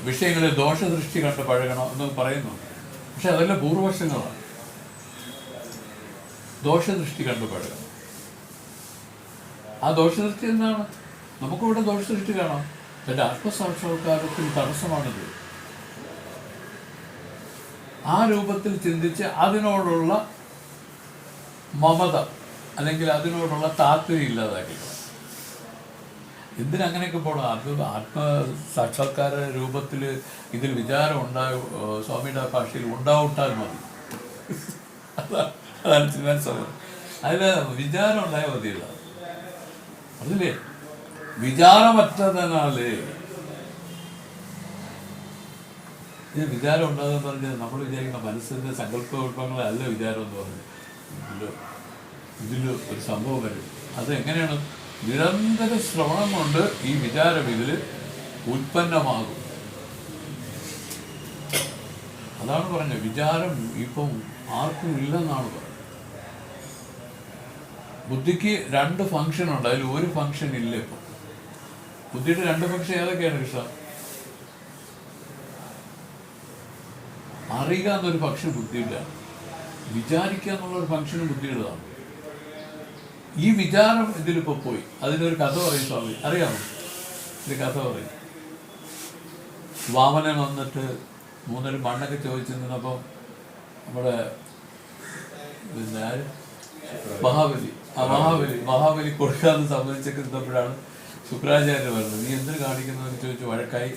വിഷയങ്ങളിൽ ദോഷദൃഷ്ടി കണ്ട് പഴകണം എന്ന് പറയുന്നുണ്ട്. പക്ഷെ അതെല്ലാം പൂർവശങ്ങളാണ്. ദോഷദൃഷ്ടി കണ്ട് പഴകണം. ആ ദോഷദൃഷ്ടി എന്താണ്? നമുക്കിവിടെ ദോഷദൃഷ്ടി കാണാം. എൻ്റെ ആത്മസാക്ഷാത്കാരത്തിന് തടസ്സമാണിത്. ആ രൂപത്തിൽ ചിന്തിച്ച് അതിനോടുള്ള മമത, അല്ലെങ്കിൽ അതിനോടുള്ള താല്പര്യം ഇല്ലാതാക്കി. എന്തിനങ്ങനെയൊക്കെ പോകണം? ആത്മസാക്ഷാത്കാര രൂപത്തിൽ ഇതിൽ വിചാരം സ്വാമിയുടെ ഭാഷയിൽ ഉണ്ടാവിട്ടാൽ മതി. അതാണ് ചിന്താൻ. അതിൽ വിചാരം ഉണ്ടായാൽ മതിയല്ല. അതില്ലേ വിചാരമറ്റതിനാല് ഇത് വിചാരം ഉണ്ടാകുന്ന പറഞ്ഞാൽ നമ്മൾ വിചാരിക്കുന്ന മനസ്സിൻ്റെ സങ്കല്പങ്ങളല്ല വിചാരം എന്ന് പറഞ്ഞത്. ഇതിൽ ഒരു സംഭവം വരും. അതെങ്ങനെയാണ്? നിരന്തര ശ്രവണം കൊണ്ട് ഈ വിചാരം ഇതിൽ ഉൽപ്പന്നമാകും. അതാണ് പറഞ്ഞത്. വിചാരം ഇപ്പം ആർക്കും ഇല്ലെന്നാണ് പറഞ്ഞത്. ബുദ്ധിക്ക് 2 ഫംഗ്ഷൻ ഉണ്ട്, അതിൽ ഒരു ഫംഗ്ഷൻ ഇല്ല ഇപ്പം. ബുദ്ധിയുടെ 2 ഫംഗ്ഷൻ ഏതൊക്കെയാണ് കൃഷ്ണ? അറിയുക എന്നൊരു ഫംഗ്ഷൻ ബുദ്ധിയുടെ, വിചാരിക്കുക എന്നുള്ളൊരു ഫംഗ്ഷനും ബുദ്ധിയുടേതാണ്. ഈ വിചാരം ഇതിലിപ്പോൾ പോയി. അതിനൊരു കഥ പറയും സ്വാമി, അറിയാമോ? ഒരു കഥ പറയും. വാമനൻ വന്നിട്ട് 3 മണ്ണൊക്കെ ചോദിച്ചു നിന്നപ്പോൾ നമ്മുടെ ആര് മഹാബലി കൊടുക്കാമെന്ന് സമ്മതിച്ചൊക്കെ നിന്നപ്പോഴാണ് ശുക്രാചാര്യർ വരുന്നത്. നീ എന്തിനു കാണിക്കുന്നതെന്ന് ചോദിച്ചു വഴക്കായി.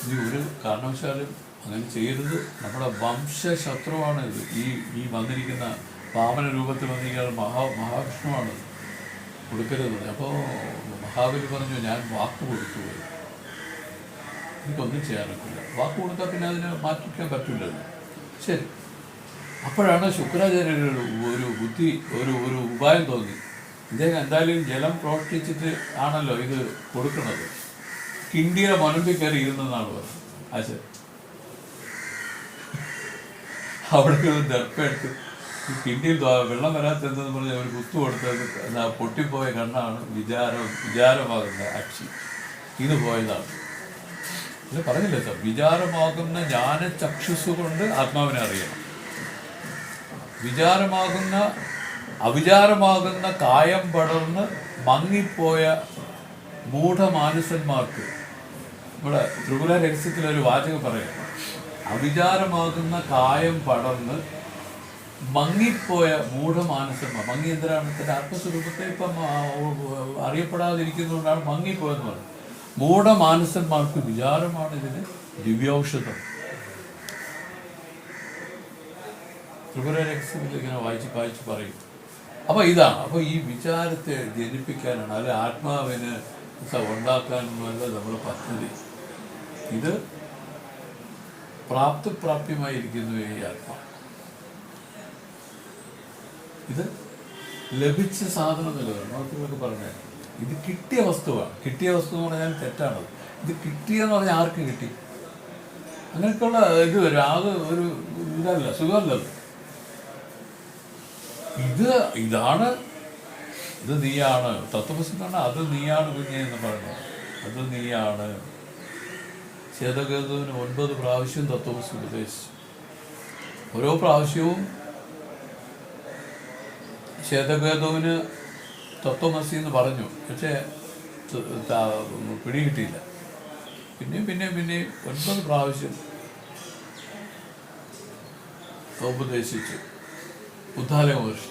നീ ഒരു കാരണവശാലും അങ്ങനെ ചെയ്യരുത്, നമ്മുടെ വംശശത്രുവാണ് ഇത്. ഈ വന്നിരിക്കുന്ന വാമന രൂപത്തിൽ വന്നിരിക്കുന്ന മഹാവിഷ്ണുവാണ്, കൊടുക്കരുത്. അപ്പോൾ മഹാബലി പറഞ്ഞു, ഞാൻ വാക്ക് കൊടുത്തുപോയി, എനിക്കൊന്നും ചെയ്യാനൊക്കില്ല. വാക്ക് കൊടുത്താൽ പിന്നെ അതിനെ മാറ്റിക്കാൻ പറ്റില്ലല്ലോ. ശരി. അപ്പോഴാണ് ശുക്രാചാര്യർ ഒരു ബുദ്ധി ഒരു ഉപായം തോന്നി. ഇദ്ദേഹം എന്തായാലും ജലം പ്രോഷ്ടിച്ചിട്ട് ആണല്ലോ ഇത് കൊടുക്കുന്നത്. കിണ്ടിയുടെ മുനമ്പിൽ കയറി ഇരുന്നെന്നാണ് പറഞ്ഞത് ആശാൻ. അവിടെ ദർപ്പെടുത്ത് കിണ്ടിയിൽ വെള്ളം വരാത്തെന്തെന്ന് പറഞ്ഞ ഒരു കുത്തു കൊടുത്തത് പൊട്ടിപ്പോയ കണ്ണാണ് വിചാരമാകുന്ന അക്ഷി. ഇത് പോയതാണ്. ഇത് പറഞ്ഞില്ലേ സാർ, വിചാരമാകുന്ന ജ്ഞാനചക്ഷുസ് കൊണ്ട് ആത്മാവിനെ അറിയണം. അവിചാരമാകുന്ന കായം പടർന്ന് മങ്ങിപ്പോയ മൂഢമാനസന്മാർക്ക്, ഇവിടെ ത്രിപുര രഹസ്യത്തിലൊരു വാചകം പറയാം, അവിചാരമാകുന്ന കായം പടർന്ന് മങ്ങിപ്പോയ മൂഢമാനസന്മാർ. മങ്ങി എന്തിനാണ്? തന്റെ ആത്മസ്വരൂപത്തെ ഇപ്പം അറിയപ്പെടാതിരിക്കുന്നതുകൊണ്ടാണ് മങ്ങിപ്പോയെന്ന് പറയുന്നത്. മൂഢമാനസന്മാർക്ക് വിചാരമാണ് ഇതിന് ദിവ്യൌഷധം. ത്രിപുര രഹസ്യത്തിൽ ഇങ്ങനെ വായിച്ച് പറയും. അപ്പോൾ ഇതാണ്. അപ്പോൾ ഈ വിചാരത്തെ ജനിപ്പിക്കാനാണ്, അല്ലെ ആത്മാവിന് ഉണ്ടാക്കാനൊന്നുമല്ല നമ്മുടെ പദ്ധതി. ഇത് പ്രാപ്തിപ്രാപ്യമായിരിക്കുന്നു ഈ ആത്മാ. ഇത് ലഭിച്ച സാധനമല്ല. നോക്കിയൊക്കെ പറഞ്ഞാൽ ഇത് കിട്ടിയ വസ്തുവാണ്. കിട്ടിയ വസ്തു എന്ന് പറഞ്ഞാൽ തെറ്റാണത്. ഇത് കിട്ടിയെന്ന് പറഞ്ഞാൽ ആർക്കും കിട്ടി? അങ്ങനെയൊക്കെയുള്ള ഇത് വരും. അത് ഒരു ഇതല്ല, സുഖമല്ലല്ലോ. ഇതാണ് ഇത് നീയാണ്. തത്വമസിക്കാണ് അത് നീയാണ് കുഞ്ഞെ എന്ന് പറയുന്നത്. അത് നീയാണ്. ശ്വേതകേതുവിന് 9 പ്രാവശ്യം തത്വമസി ഉപദേശിച്ചു. ഓരോ പ്രാവശ്യവും ശ്വേതകേതുവിന് തത്വമസി എന്ന് പറഞ്ഞു, പക്ഷേ പിടികിട്ടിയില്ല. പിന്നെയും 9 പ്രാവശ്യം ഉപദേശിച്ചു ഉദ്ധാലക മഹർഷി.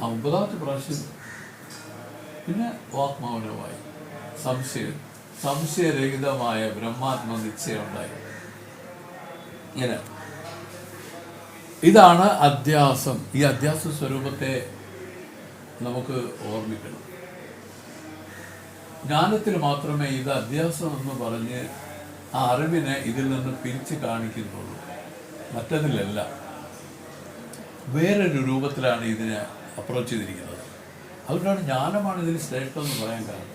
ആ 9ാമത്തെ പ്രാവശ്യം പിന്നെ വാക്മൗനമായി സംശയരഹിതമായ ബ്രഹ്മാത്മ നിശ്ചയം ഉണ്ടായി. ഇങ്ങനെ ഇതാണ് അധ്യാസം. ഈ അധ്യാസ സ്വരൂപത്തെ നമുക്ക് ഓർമ്മിക്കണം. ജ്ഞാനത്തിൽ മാത്രമേ ഇത് അധ്യാസം എന്ന് പറഞ്ഞ് ആ അറിവിനെ ഇതിൽ നിന്ന് പിരിച്ച് കാണിക്കുന്നുള്ളൂ. മറ്റതിലല്ല. വേറൊരു രൂപത്തിലാണ് ഇതിനെ അപ്രോച്ച് ചെയ്തിരിക്കുന്നത്. അതുകൊണ്ടാണ് ജ്ഞാനമാണ് ഇതിൽ ശ്രേഷ്ഠം എന്ന് പറയാൻ കാരണം.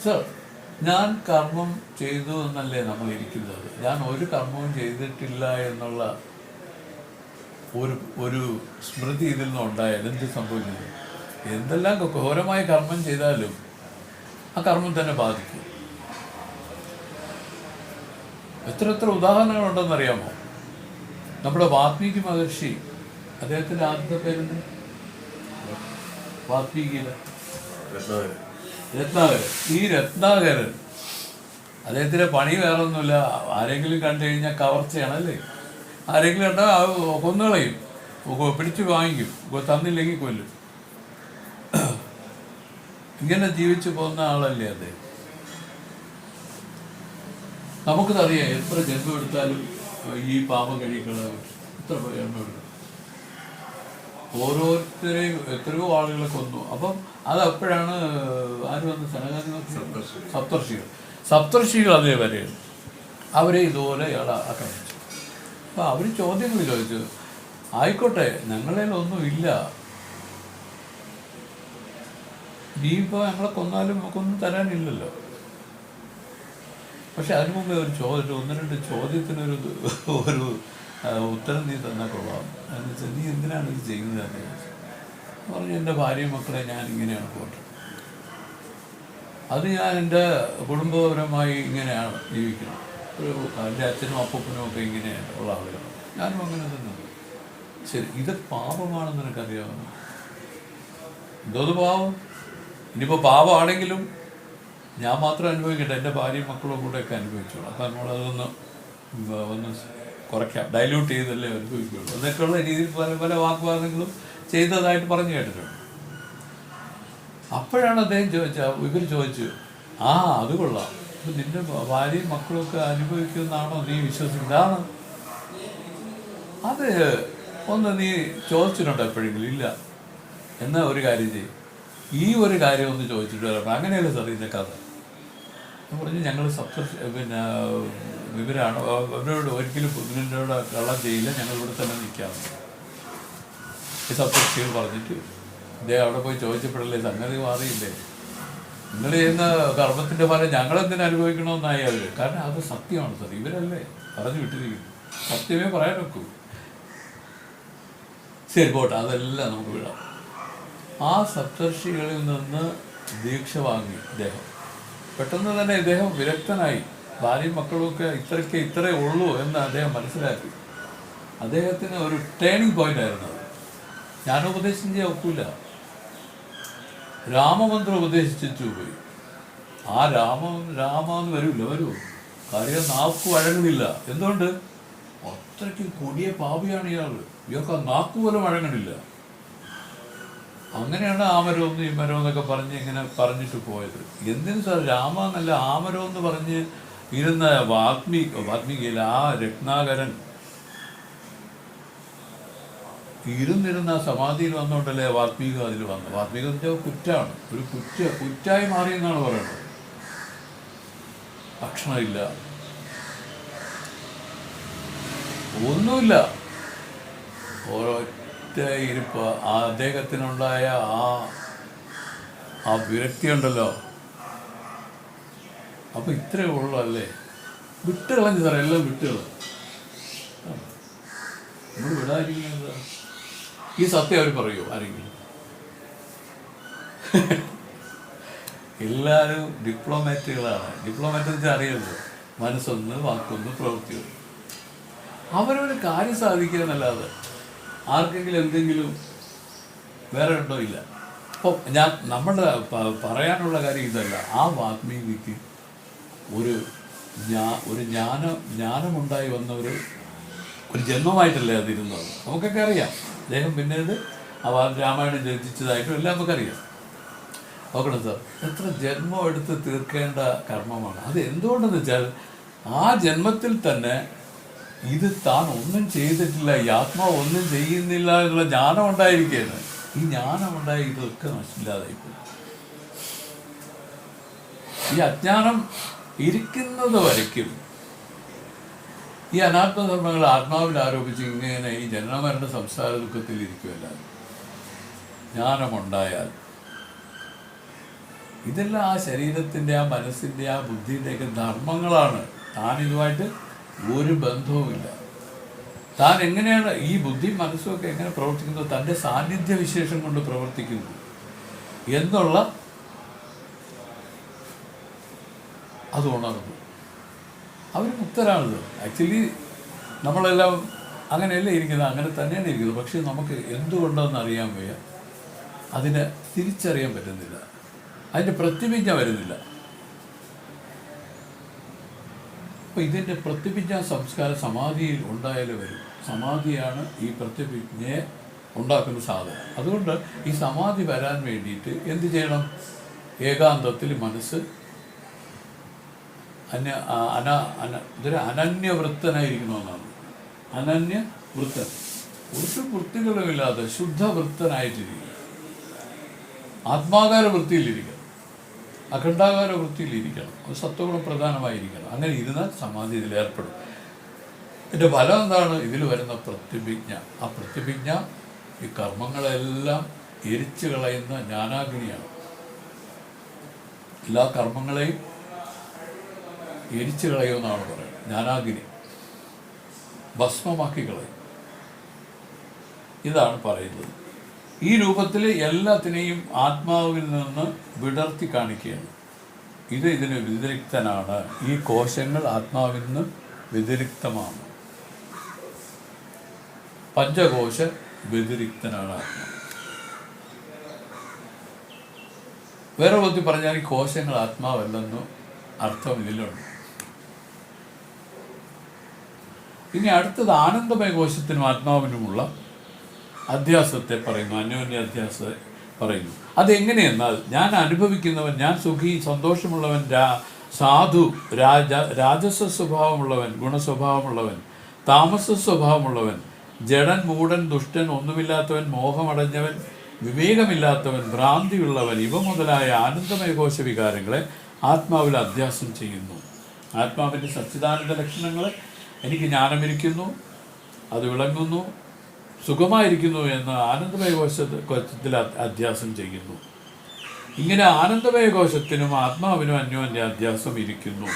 സർ, ഞാൻ കർമ്മം ചെയ്തു എന്നല്ലേ നമ്മൾ ഇരിക്കുന്നത്. ഞാൻ ഒരു കർമ്മവും ചെയ്തിട്ടില്ല എന്നുള്ള ഒരു സ്മൃതി ഇതിൽ നിന്നുണ്ടായാൽ എന്ത് സംഭവിക്കുന്നത്? എന്തെല്ലാം ഘോരമായ കർമ്മം ചെയ്താലും ആ കർമ്മം തന്നെ ബാധിക്കും. എത്ര ഉദാഹരണങ്ങളുണ്ടെന്നറിയാമോ? നമ്മുടെ വാത്മീകി മഹർഷി, അദ്ദേഹത്തിൻ്റെ ആദ്യത്തെ പേരെന്ത്? വാത്മീകിയിലെ രത്നാകരൻ. ഈ രത്നാകരൻ അദ്ദേഹത്തിൻ്റെ പണി വേറൊന്നുമില്ല. ആരെങ്കിലും കണ്ടു കഴിഞ്ഞാൽ കവർച്ചയാണല്ലേ. ആരെങ്കിലും ഉണ്ടാവും കൊന്നുകളയും, പിടിച്ച് വാങ്ങിക്കും, തന്നില്ലെങ്കിൽ കൊല്ലും. ഇങ്ങനെ ജീവിച്ചു പോകുന്ന ആളല്ലേ അദ്ദേഹം. നമുക്കതറിയാം, എത്ര ജന്മം എടുത്താലും ഈ പാപം കഴിക്കള എത്ര ജന്മം എടുക്കും. ഓരോരുത്തരെയും എത്രയോ ആളുകളെ കൊന്നു. അപ്പം അത് അപ്പോഴാണ് ആര് വന്ന് സപ്തർഷികൾ അതേ വരെയാണ് അവരെ ഇതുപോലെ ഇയാൾ ആക്രമിച്ചു. അപ്പം അവർ ചോദ്യങ്ങൾ ചോദിച്ചു, ആയിക്കോട്ടെ ഞങ്ങളേലൊന്നും ഇല്ല, നീ ഇപ്പോൾ ഞങ്ങളെ കൊന്നാലും നമുക്കൊന്നും തരാനില്ലല്ലോ. പക്ഷെ അതിനു മുമ്പേ ഒരു ചോദ്യം, ഒന്ന് രണ്ട് ചോദ്യത്തിനൊരു ഉത്തരം നീ തന്നാൽ കൊള്ളാം. എന്ന് വെച്ചാൽ നീ എന്തിനാണ് ഇത് ചെയ്യുന്നത് എന്ന് ചോദിച്ചു. പറഞ്ഞു, എൻ്റെ ഭാര്യയും മക്കളെ ഞാൻ ഇങ്ങനെയാണ് പോട്ടെ, അത് ഞാൻ എൻ്റെ കുടുംബപരമായി ഇങ്ങനെയാണ് ജീവിക്കുന്നത്. എൻ്റെ അച്ഛനും അപ്പൂപ്പനും ഒക്കെ ഇങ്ങനെയാണ് ഉള്ള ആളുകളാണ്, ഞാനും അങ്ങനെ തന്നെ. ശരി, ഇത് പാപമാണെന്ന് നിനക്കറിയാവുന്നു. എന്തോന്ന് പാവം? ഇനിയിപ്പോൾ പാപമാണെങ്കിലും ഞാൻ മാത്രം അനുഭവിക്കട്ടെ, എൻ്റെ ഭാര്യയും മക്കളും കൂടെയൊക്കെ അനുഭവിച്ചോളൂ. അപ്പം നമ്മളതൊന്ന് കുറയ്ക്കാം, ഡൈല്യൂട്ട് ചെയ്തല്ലേ അനുഭവിക്കുള്ളൂ എന്നൊക്കെയുള്ള രീതിയിൽ പല പല വാഗ്വാദങ്ങളും ചെയ്തതായിട്ട് പറഞ്ഞു കേട്ടിട്ടുണ്ട്. അപ്പോഴാണ് അദ്ദേഹം ഇവർ ചോദിച്ചു, അത് കൊള്ളാം, ഇപ്പം നിൻ്റെ ഭാര്യയും മക്കളൊക്കെ അനുഭവിക്കുന്നതാണോ നീ വിശ്വസിക്കുന്നതാണ്? അത് ഒന്ന് നീ ചോദിച്ചിട്ടുണ്ടോ എപ്പോഴെങ്കിലും? ഇല്ല. എന്നാൽ ഒരു കാര്യം ചെയ്യും, ഈ ഒരു കാര്യം ഒന്ന് ചോദിച്ചിട്ട് വരാം. അങ്ങനെയല്ല സാർ ഇതിൻ്റെ കഥ. പറഞ്ഞു, ഞങ്ങൾ ഇവരാണ്, അവരോട് ഒരിക്കലും ഇതിനോട് കള്ളം ചെയ്യില്ല, ഞങ്ങൾ ഇവിടെ തന്നെ നിൽക്കാമെന്ന് ഈ സപ്തർഷികൾ പറഞ്ഞിട്ട് ഇദ്ദേഹം അവിടെ പോയി ചോദിച്ചപ്പോഴല്ലേ സംഗതി മാറിയില്ലേ. നിങ്ങൾ ചെയ്യുന്ന കർമ്മത്തിൻ്റെ ഫലം ഞങ്ങളെന്തിനു അനുഭവിക്കണമെന്നായി അവർ. കാരണം അത് സത്യമാണ് സാർ, ഇവരല്ലേ പറഞ്ഞു വിട്ടിരിക്കുന്നു, സത്യമേ പറയാൻ വെക്കൂ. ശരി പോട്ടെ, അതെല്ലാം നമുക്ക് വിടാം. ആ സപ്തർഷികളിൽ നിന്ന് ദീക്ഷ വാങ്ങി ഇദ്ദേഹം. പെട്ടെന്ന് തന്നെ ഇദ്ദേഹം വിരക്തനായി. ഭാര്യയും മക്കളുമൊക്കെ ഇത്രേ ഉള്ളൂ എന്ന് അദ്ദേഹം മനസ്സിലാക്കി. അദ്ദേഹത്തിന് ഒരു ടേണിംഗ് പോയിന്റ് ആയിരുന്നു. ജ്ഞാനോപദേശം ചെയ്യാൻ ഒക്കില്ല, രാമമന്ത്രം ഉപദേശിച്ചു പോയി. ആ രാമെന്ന് വരുമോ? കാര്യം നാക്ക് വഴങ്ങുന്നില്ല. എന്തുകൊണ്ട്? അത്രയ്ക്ക് കൊടിയ പാപിയാണ് ഇയാൾക്ക് ആ നാക്ക് പോലും വഴങ്ങണില്ല. അങ്ങനെയാണ് ആമരമൊന്നും ഈ മരം എന്നൊക്കെ പറഞ്ഞ് ഇങ്ങനെ പറഞ്ഞിട്ട് പോയത്. എന്തിനു സാർ രാമ എന്നല്ല ആമരം എന്ന് പറഞ്ഞ് ഇരുന്ന വാൽമീകിയിൽ ആ രത്നാകരൻ ഇരുന്നിരുന്ന സമാധിയിൽ വന്നുകൊണ്ടല്ലേ വാൽമീകി അതിൽ വന്നത്. വാൽമീകി എന്ന് വെച്ചാൽ കുറ്റാണ്, ഒരു കുറ്റായി മാറിയെന്നാണ് പറയുന്നത്. ഭക്ഷണമില്ല, ഒന്നുമില്ല, ഒരൊറ്റ ഇരിപ്പ്. അദ്ദേഹത്തിനുണ്ടായ ആ വിരക്തി ഉണ്ടല്ലോ. അപ്പം ഇത്രയേ ഉള്ളൂ അല്ലേ? വിട്ടുകളഞ്ഞു സാറേ, എല്ലാം വിട്ടുകളഞ്ഞു. നമ്മൾ വിടാതിരിക്കുന്നത് ഈ സത്യം അവർ പറയുമോ ആരെങ്കിലും? എല്ലാവരും ഡിപ്ലോമാറ്റുകളാണ്. ഡിപ്ലോമാറ്റ് എന്ന് വെച്ചാൽ അറിയരുത്, മനസ്സൊന്ന്, വാക്കൊന്ന്, പ്രവൃത്തി. അവരൊരു കാര്യം സാധിക്കുക എന്നല്ലാതെ ആർക്കെങ്കിലും എന്തെങ്കിലും വേറെ ഉണ്ടോ? ഇല്ല. അപ്പോൾ നമ്മളുടെ പറയാനുള്ള കാര്യം ഇതല്ല. ആ വാൽമീകിക്ക് ഒരു ജ്ഞാനമുണ്ടായി വന്ന ഒരു ജന്മമായിട്ടല്ലേ അതിരുന്നത്. നമുക്കൊക്കെ അറിയാം. അദ്ദേഹം പിന്നീട് രാമായണം രചിച്ചതായിട്ടും എല്ലാം നമുക്കറിയാം. നോക്കണം സാർ, എത്ര ജന്മം എടുത്ത് തീർക്കേണ്ട കർമ്മമാണ് അത്. എന്തുകൊണ്ടെന്ന് വെച്ചാൽ ആ ജന്മത്തിൽ തന്നെ ഇത് താൻ ഒന്നും ചെയ്തിട്ടില്ല, ഈ ആത്മാവ് ഒന്നും ചെയ്യുന്നില്ല എന്നുള്ള ജ്ഞാനം ഉണ്ടായിരിക്കുകയാണ്. ഈ ജ്ഞാനമുണ്ടായി ഇതൊക്കെ നഷ്ടമില്ലാതായിപ്പോയി. ഈ അജ്ഞാനം ഇരിക്കുന്നത് വരയ്ക്കും ഈ അനാത്മധർമ്മങ്ങൾ ആത്മാവിൽ ആരോപിച്ച് ഇങ്ങനെ ഈ ജനനമരണ സംസാര ദുഃഖത്തിൽ ഇരിക്കുമല്ല. ജ്ഞാനമുണ്ടായാൽ ഇതെല്ലാം ആ ശരീരത്തിൻ്റെ, ആ മനസ്സിൻ്റെ, ആ ബുദ്ധിയുടെയൊക്കെ ധർമ്മങ്ങളാണ്. താൻ ഇതുമായിട്ട് ഒരു ബന്ധവുമില്ല. താൻ എങ്ങനെയാണ് ഈ ബുദ്ധി മനസ്സുമൊക്കെ എങ്ങനെ പ്രവർത്തിക്കുന്നത്? തൻ്റെ സാന്നിധ്യ വിശേഷം കൊണ്ട് പ്രവർത്തിക്കുന്നു എന്നുള്ള അത് ഉണർന്നു. അവർ മുക്തരാണത്. ആക്ച്വലി നമ്മളെല്ലാം അങ്ങനെയല്ലേ ഇരിക്കുന്നത്, അങ്ങനെ തന്നെയാണ് ഇരിക്കുന്നത്. പക്ഷെ നമുക്ക് എന്തുകൊണ്ടെന്ന് അറിയാൻ വയ്യ, അതിനെ തിരിച്ചറിയാൻ പറ്റുന്നില്ല, അതിൻ്റെ പ്രതിഭിജ്ഞ വരുന്നില്ല. അപ്പോൾ ഇതിൻ്റെ പ്രത്യഭിജ്ഞ സംസ്കാരം സമാധിയിൽ ഉണ്ടായാലേ വരും. സമാധിയാണ് ഈ പ്രത്യഭിജ്ഞയെ ഉണ്ടാക്കുന്ന സാധനം. അതുകൊണ്ട് ഈ സമാധി വരാൻ വേണ്ടിയിട്ട് എന്ത് ചെയ്യണം? ഏകാന്തത്തിൽ മനസ്സ് ഇതൊരു അനന്യവൃത്തനായിരിക്കണമെന്നാണ്. അനന്യവൃത്തൻ, ഒരു വൃത്തികളുമില്ലാതെ ശുദ്ധവൃത്തനായിട്ടിരിക്കുക. ആത്മാകാര വൃത്തിയിലിരിക്കണം, അഖണ്ഡാകാര വൃത്തിയിലിരിക്കണം, അത് സത്വഗുണം പ്രധാനമായിരിക്കണം. അങ്ങനെ ഇരുന്നാൽ സമാധി ഇതിലേർപ്പെടും. ഇതിൻ്റെ ഫലം എന്താണ്? ഇതിൽ വരുന്ന പ്രത്യഭിജ്ഞ. ആ പ്രത്യഭിജ്ഞ ഈ കർമ്മങ്ങളെല്ലാം എരിച്ചു കളയുന്ന ജ്ഞാനാഗ്നിയാണ്. എല്ലാ കർമ്മങ്ങളെയും എരിച്ചു കളയുമെന്നാണ് പറയുന്നത്. ജ്ഞാനാഗ്നി ഭസ്മമാക്കി കളയും. ഇതാണ് പറയുന്നത്. ഈ രൂപത്തിൽ എല്ലാത്തിനെയും ആത്മാവിൽ നിന്ന് വിടർത്തി കാണിക്കുകയാണ്. ഇതിന് വ്യതിരിക്തനാണ്. ഈ കോശങ്ങൾ ആത്മാവിൽ നിന്ന് വ്യതിരിക്തമാണ്. പഞ്ചകോശ വ്യതിരിക്തനാണ് ആത്മാവ്. വേറെ ബുദ്ധി പറഞ്ഞാൽ ഈ കോശങ്ങൾ ആത്മാവല്ലെന്ന് അർത്ഥം ഇതിലുണ്ട്. ഇനി അടുത്തത് ആനന്ദമയ കോശത്തിനും ആത്മാവിനുമുള്ള അധ്യാസത്തെ പറയുന്നു, അന്യോന്യ അധ്യാസത്തെ പറയുന്നു. അതെങ്ങനെയെന്നാൽ, ഞാൻ അനുഭവിക്കുന്നവൻ, ഞാൻ സുഖി, സന്തോഷമുള്ളവൻ, സാധു, രാജസ സ്വഭാവമുള്ളവൻ, ഗുണസ്വഭാവമുള്ളവൻ, താമസ സ്വഭാവമുള്ളവൻ, ജഡൻ, മൂടൻ, ദുഷ്ടൻ, ഒന്നുമില്ലാത്തവൻ, മോഹമടഞ്ഞവൻ, വിവേകമില്ലാത്തവൻ, ഭ്രാന്തിയുള്ളവൻ, ഇവ മുതലായ ആനന്ദമയ കോശ വികാരങ്ങളെ ആത്മാവിൽ അധ്യാസം ചെയ്യുന്നു. ആത്മാവിൻ്റെ സച്ചിദാനന്ദ ലക്ഷണങ്ങൾ എനിക്ക് ജ്ഞാനമിരിക്കുന്നു, അത് വിളങ്ങുന്നു, സുഖമായിരിക്കുന്നു എന്ന് ആനന്ദമയ കോശത്തിൽ അധ്യാസം ചെയ്യുന്നു. ഇങ്ങനെ ആനന്ദമയ കോശത്തിനും ആത്മാവിനും അന്യോന്യ അധ്യാസം ഇരിക്കുന്നു.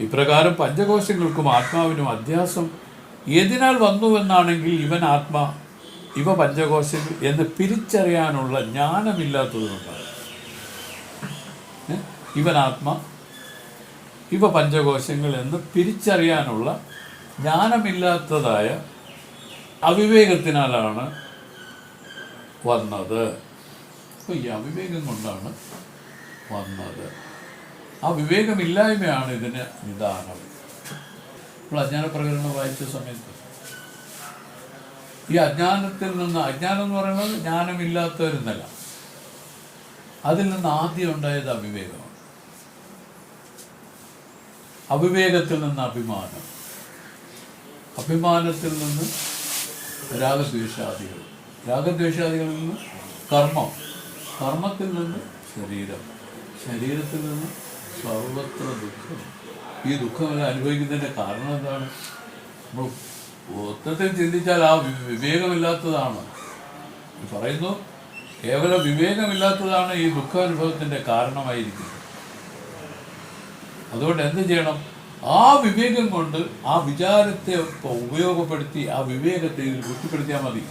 ഇപ്രകാരം പഞ്ചകോശങ്ങൾക്കും ആത്മാവിനും അധ്യാസം ഏതിനാൽ വന്നുവെന്നാണെങ്കിൽ ഇവൻ ആത്മാ, ഇവ പഞ്ചകോശങ്ങൾ എന്ന് പിരിച്ചറിയാനുള്ള ജ്ഞാനമില്ലാത്തതുകൊണ്ടാണ്. ഇവൻ ആത്മാ, ഇവ പഞ്ചകോശങ്ങൾ എന്ന് പിരിച്ചറിയാനുള്ള ജ്ഞാനമില്ലാത്തതായ അവിവേകത്തിനാലാണ് വന്നത്. അപ്പോൾ ഈ അവിവേകം കൊണ്ടാണ് വന്നത്. ആ വിവേകമില്ലായ്മയാണ് ഇതിന് നിദാനം. നമ്മൾ അജ്ഞാനപ്രകരണം വായിച്ച സമയത്ത് ഈ അജ്ഞാനത്തിൽ നിന്ന്, അജ്ഞാനം എന്ന് പറയുന്നത് ജ്ഞാനമില്ലാത്തവരെന്നല്ല, അതിൽ നിന്ന് ആദ്യം ഉണ്ടായത് അവിവേകമാണ്. അവിവേകത്തിൽ നിന്ന് അഭിമാനം, അഭിമാനത്തിൽ നിന്ന് രാഗദ്വേഷാദികൾ, രാഗദ്വേഷാദികളിൽ നിന്ന് കർമ്മം, കർമ്മത്തിൽ നിന്ന് ശരീരം, ശരീരത്തിൽ നിന്ന് സർവത്ര ദുഃഖം. ഈ ദുഃഖമെല്ലാം അനുഭവിക്കുന്നതിൻ്റെ കാരണം എന്താണ്? നമ്മൾ മൊത്തത്തിൽ ചിന്തിച്ചാൽ ആ വിവേകമില്ലാത്തതാണ്. പറയുന്നു, കേവലം വിവേകമില്ലാത്തതാണ് ഈ ദുഃഖാനുഭവത്തിൻ്റെ കാരണമായിരിക്കുന്നത്. അതുകൊണ്ട് എന്ത് ചെയ്യണം? ആ വിവേകം കൊണ്ട് ആ വിചാരത്തെ ഉപയോഗപ്പെടുത്തി ആ വിവേകത്തെ ഇതിൽ വൃത്തിപ്പെടുത്തിയാൽ മതി.